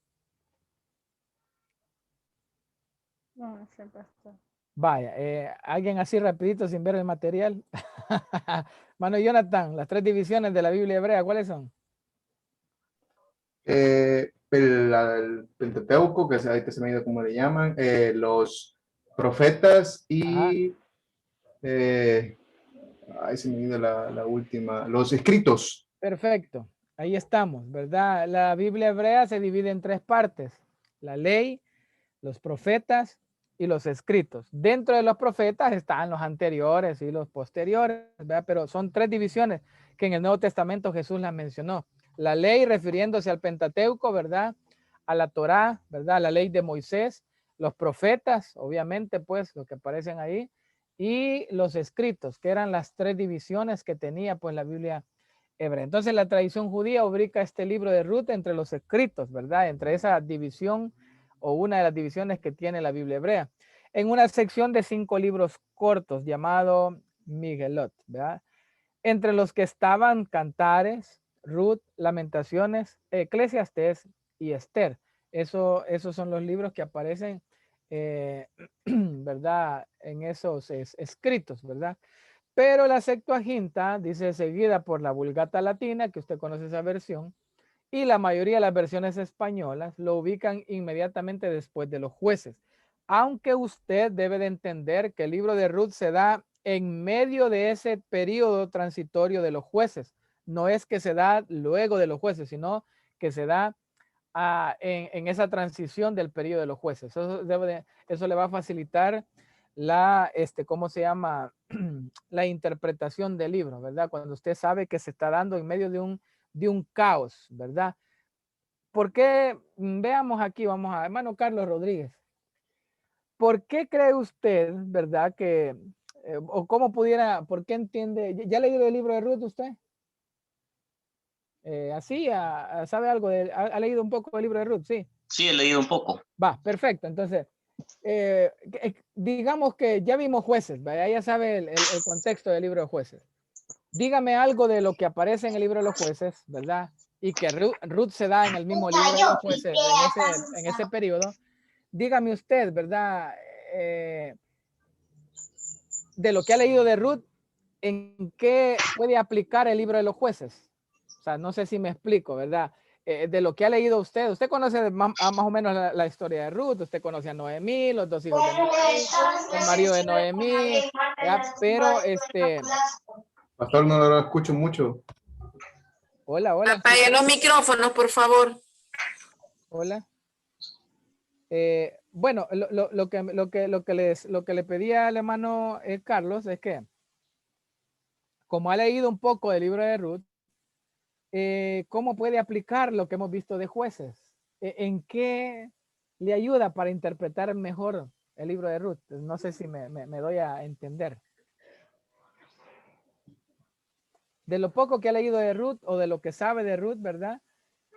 No sé, pastor. Vaya, alguien así rapidito sin ver el material. Mano Jonathan, las 3 divisiones de la Biblia hebrea, ¿cuáles son? El Pentateuco, que ahorita se me ha ido como le llaman, los profetas y ahí se me ha ido la última, los escritos. Perfecto, ahí estamos, ¿verdad? La Biblia hebrea se divide en 3 partes: la ley, los profetas y los escritos. Dentro de los profetas están los anteriores y los posteriores, ¿verdad? Pero son 3 divisiones que en el Nuevo Testamento Jesús las mencionó. La ley refiriéndose al Pentateuco, ¿verdad? A la Torá, ¿verdad? A la ley de Moisés, los profetas, obviamente, pues, los que aparecen ahí, y los escritos, que eran las 3 divisiones que tenía, pues, la Biblia hebrea. Entonces, la tradición judía ubica este libro de Ruth entre los escritos, ¿verdad? Entre esa división o una de las divisiones que tiene la Biblia hebrea, en una sección de 5 libros cortos llamado Migelot, ¿verdad? Entre los que estaban Cantares, Ruth, Lamentaciones, Eclesiastés y Esther. Esos son los libros que aparecen, ¿verdad? En esos escritos, ¿verdad? Pero la Septuaginta dice seguida por la Vulgata Latina, que usted conoce esa versión, y la mayoría de las versiones españolas lo ubican inmediatamente después de los Jueces. Aunque usted debe de entender que el libro de Ruth se da en medio de ese periodo transitorio de los Jueces. No es que se da luego de los Jueces, sino que se da en esa transición del periodo de los Jueces. Eso le va a facilitar la, ¿cómo se llama? La interpretación del libro, ¿verdad? Cuando usted sabe que se está dando en medio de un caos, ¿verdad? ¿Por qué? Veamos aquí, vamos a, hermano Carlos Rodríguez. ¿Por qué cree usted, verdad, que, o cómo pudiera, por qué entiende, ya ha leído el libro de Ruth usted? Así, ¿sabe algo? ¿Ha leído un poco del libro de Ruth? Sí. Sí, he leído un poco. Va, perfecto. Entonces, digamos que ya vimos Jueces, ¿verdad? Ya sabe el contexto del libro de Jueces. Dígame algo de lo que aparece en el libro de los Jueces, ¿verdad? Y que Ruth se da en el mismo libro de los Jueces, en ese periodo. Dígame usted, ¿verdad? De lo que ha leído de Ruth, ¿en qué puede aplicar el libro de los Jueces? O sea, no sé si me explico, ¿verdad? De lo que ha leído usted conoce más o menos la historia de Ruth, usted conoce a Noemí, los 2 hijos de Noemí, el marido de Noemí, ¿verdad? Pero Pastor, no lo escucho mucho. Hola, hola. Apague los micrófonos, por favor. Hola. Bueno, lo que le pedía al hermano Carlos es que, como ha leído un poco del libro de Ruth, ¿cómo puede aplicar lo que hemos visto de Jueces? ¿En qué le ayuda para interpretar mejor el libro de Ruth? No sé si me doy a entender. De lo poco que ha leído de Ruth o de lo que sabe de Ruth, ¿verdad?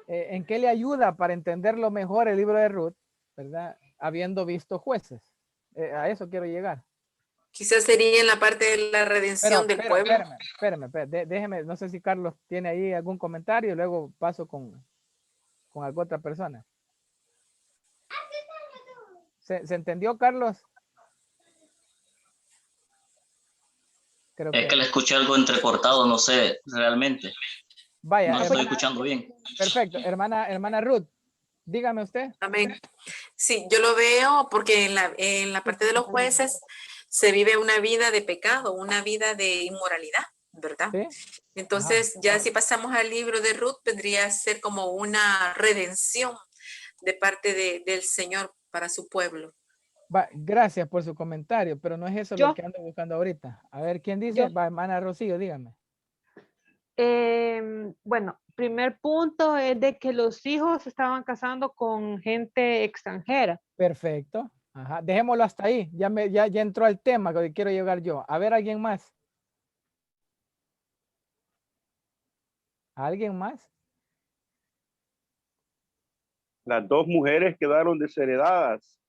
¿En qué le ayuda para entenderlo mejor el libro de Ruth, ¿verdad? Habiendo visto Jueces. A eso quiero llegar. Quizás sería en la parte de la redención del pueblo. Espérame, déjeme, no sé si Carlos tiene ahí algún comentario y luego paso con alguna otra persona. ¿Se entendió, Carlos? Creo que le escuché algo entrecortado, no sé realmente. Vaya, no estoy escuchando bien. Perfecto, hermana Ruth, dígame usted. Amén. Sí, yo lo veo porque en la parte de los Jueces se vive una vida de pecado, una vida de inmoralidad, ¿verdad? ¿Sí? Entonces, ya si pasamos al libro de Ruth, vendría a ser como una redención de parte del Señor para su pueblo. Gracias por su comentario, pero no es eso lo que ando buscando ahorita. A ver, ¿quién dice? Hermana Rocío, dígame. Bueno, primer punto es de que los hijos estaban casando con gente extranjera. Perfecto. Ajá. Dejémoslo hasta ahí. Ya entró al tema que quiero llegar yo. A ver, ¿alguien más? ¿Alguien más? Las 2 mujeres quedaron desheredadas.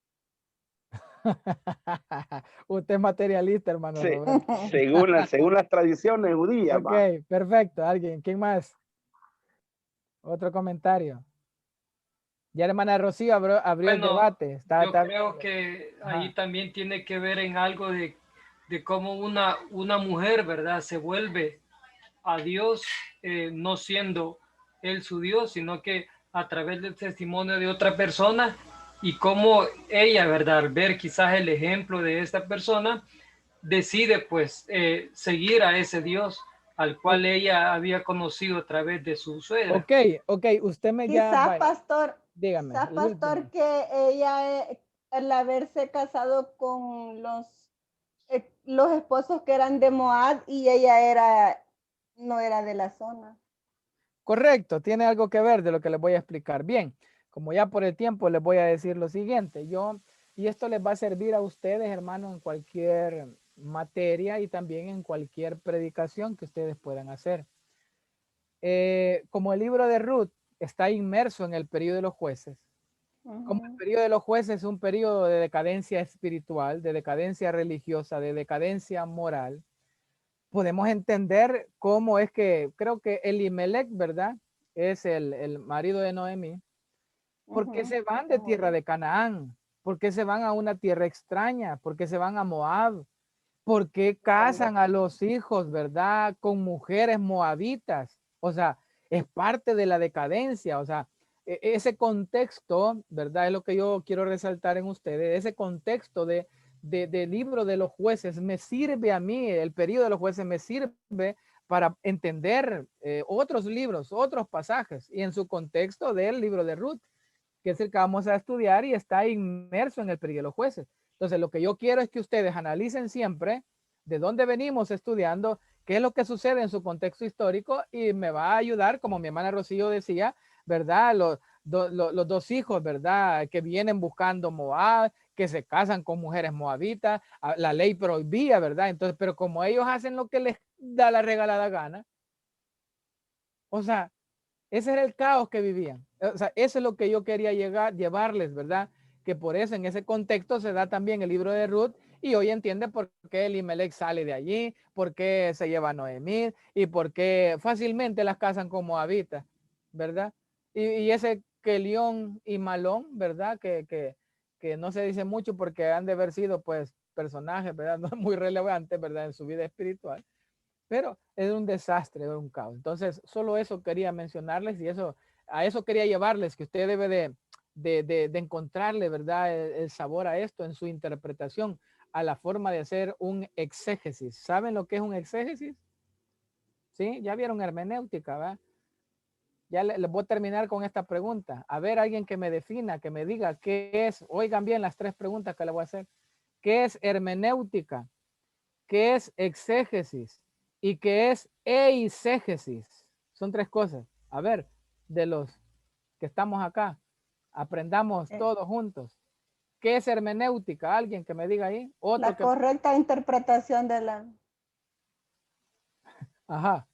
Usted es materialista, hermano. Sí, según las tradiciones judías. Ok, perfecto. ¿Alguien? ¿Quién más? Otro comentario. Ya hermana Rocío abrió el debate. Yo creo que ahí también tiene que ver en algo de cómo una mujer, ¿verdad? Se vuelve a Dios, no siendo él su Dios, sino que a través del testimonio de otra persona, y cómo ella, ¿verdad? Al ver quizás el ejemplo de esta persona, decide pues seguir a ese Dios al cual ella había conocido a través de su suegra. Ok, usted me quizás, pastor, dígame. Quizás, pastor, que ella el haberse casado con los esposos que eran de Moab y ella no era de la zona. Correcto, tiene algo que ver de lo que les voy a explicar. Bien, como ya por el tiempo les voy a decir lo siguiente. Y esto les va a servir a ustedes, hermanos, en cualquier materia y también en cualquier predicación que ustedes puedan hacer. Como el libro de Ruth está inmerso en el periodo de los jueces, como el periodo de los jueces es un periodo de decadencia espiritual, de decadencia religiosa, de decadencia moral, podemos entender cómo es que, creo que Elimelech, ¿verdad? Es el marido de Noemí. ¿Por qué se van de tierra de Canaán? ¿Por qué se van a una tierra extraña? ¿Por qué se van a Moab? ¿Por qué casan a los hijos, verdad, con mujeres moabitas? O sea, es parte de la decadencia. O sea, ese contexto, verdad, es lo que yo quiero resaltar en ustedes. Ese contexto del libro de los jueces me sirve a mí, el periodo de los jueces me sirve para entender otros libros, otros pasajes, y en su contexto del libro de Ruth, que es el que vamos a estudiar y está inmerso en el periodo de los jueces. Entonces, lo que yo quiero es que ustedes analicen siempre de dónde venimos estudiando, qué es lo que sucede en su contexto histórico, y me va a ayudar, como mi hermana Rocío decía, ¿verdad? Los dos hijos, ¿verdad? Que vienen buscando Moab, que se casan con mujeres moabitas, la ley prohibía, ¿verdad? Entonces, pero como ellos hacen lo que les da la regalada gana, o sea, ese era el caos que vivían. O sea, eso es lo que yo quería llevarles, ¿verdad? Que por eso en ese contexto se da también el libro de Ruth, y hoy entiende por qué Elimelech sale de allí, por qué se lleva a Noemí y por qué fácilmente las casan como habitas, ¿verdad? Y ese Kelión y Malón, ¿verdad? Que no se dice mucho porque han de haber sido pues personajes, ¿verdad? No muy relevantes, ¿verdad? En su vida espiritual. Pero es un desastre, es un caos. Entonces, solo eso quería mencionarles y a eso quería llevarles, que usted debe de encontrarle, ¿verdad? El sabor a esto en su interpretación, a la forma de hacer un exégesis. ¿Saben lo que es un exégesis? ¿Sí? Ya vieron hermenéutica, ¿verdad? Ya les voy a terminar con esta pregunta. A ver, alguien que me defina, que me diga qué es, oigan bien las 3 preguntas que le voy a hacer. ¿Qué es hermenéutica? ¿Qué es exégesis? ¿Y qué es eisegesis? Son 3 cosas. A ver, de los que estamos acá, aprendamos todos juntos. ¿Qué es hermenéutica? Alguien que me diga ahí. La correcta interpretación de la... Ajá.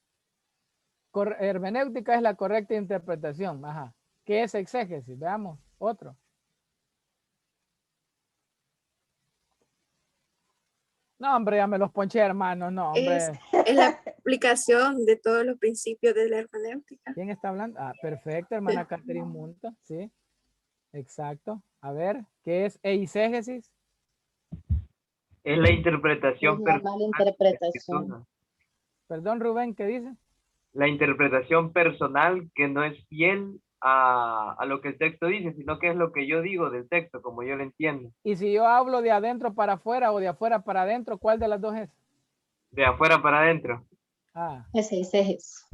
Hermenéutica es la correcta interpretación. Ajá. ¿Qué es exégesis? Veamos. Otro. No, hombre, ya me los ponché, hermano. No, hombre. Es la aplicación de todos los principios de la hermenéutica. ¿Quién está hablando? Ah, perfecto, hermana Catherine Munto. Sí, exacto. A ver, ¿qué es eisegesis? Es la interpretación personal. La interpretación. Perdón, Rubén, ¿qué dice? La interpretación personal que no es fiel a lo que el texto dice, sino que es lo que yo digo del texto, como yo lo entiendo. Y si yo hablo de adentro para afuera o de afuera para adentro, ¿cuál de las dos es? De afuera para adentro. Ah. Es eisegesis.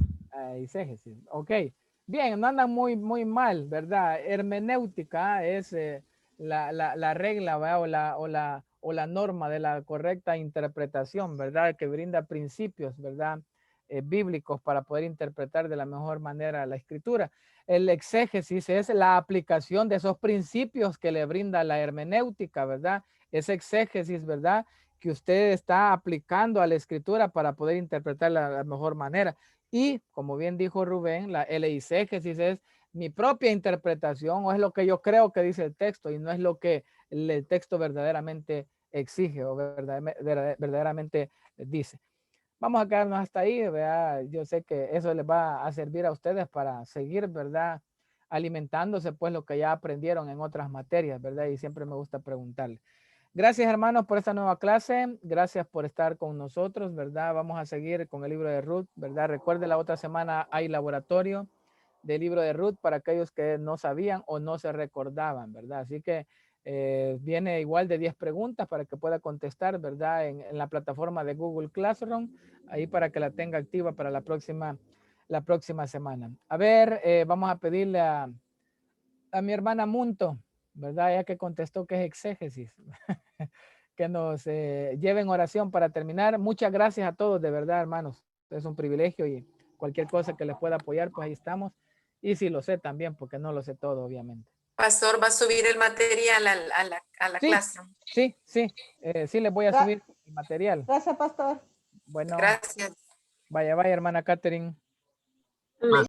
Eisegesis. Ok. Bien, no andan muy mal, ¿verdad? Hermenéutica es la regla, ¿verdad? O la norma de la correcta interpretación, ¿verdad? Que brinda principios, ¿verdad? Bíblicos para poder interpretar de la mejor manera la escritura. El exégesis es la aplicación de esos principios que le brinda la hermenéutica, ¿verdad? Ese exégesis, ¿verdad? Que usted está aplicando a la escritura para poder interpretarla de la mejor manera. Y como bien dijo Rubén, el eisegesis es mi propia interpretación, o es lo que yo creo que dice el texto y no es lo que el texto verdaderamente exige o verdaderamente dice. Vamos a quedarnos hasta ahí, ¿verdad? Yo sé que eso les va a servir a ustedes para seguir, ¿verdad? Alimentándose pues lo que ya aprendieron en otras materias, ¿verdad? Y siempre me gusta preguntarles. Gracias, hermanos, por esta nueva clase. Gracias por estar con nosotros, ¿verdad? Vamos a seguir con el libro de Ruth, ¿verdad? Recuerde, la otra semana hay laboratorio del libro de Ruth para aquellos que no sabían o no se recordaban, ¿verdad? Así que viene igual de 10 preguntas para que pueda contestar, ¿verdad? En la plataforma de Google Classroom, ahí para que la tenga activa para la próxima semana. A ver, vamos a pedirle a mi hermana Munto, ¿verdad? Ella que contestó que es exégesis. Que nos lleven oración para terminar. Muchas gracias a todos, de verdad, hermanos. Es un privilegio y cualquier cosa que les pueda apoyar, pues ahí estamos. Y si lo sé también, porque no lo sé todo, obviamente. Pastor, ¿va a subir el material a la sí, clase? Sí, sí les voy a subir el material. Gracias, pastor. Bueno. Gracias. Vaya, hermana Catherine.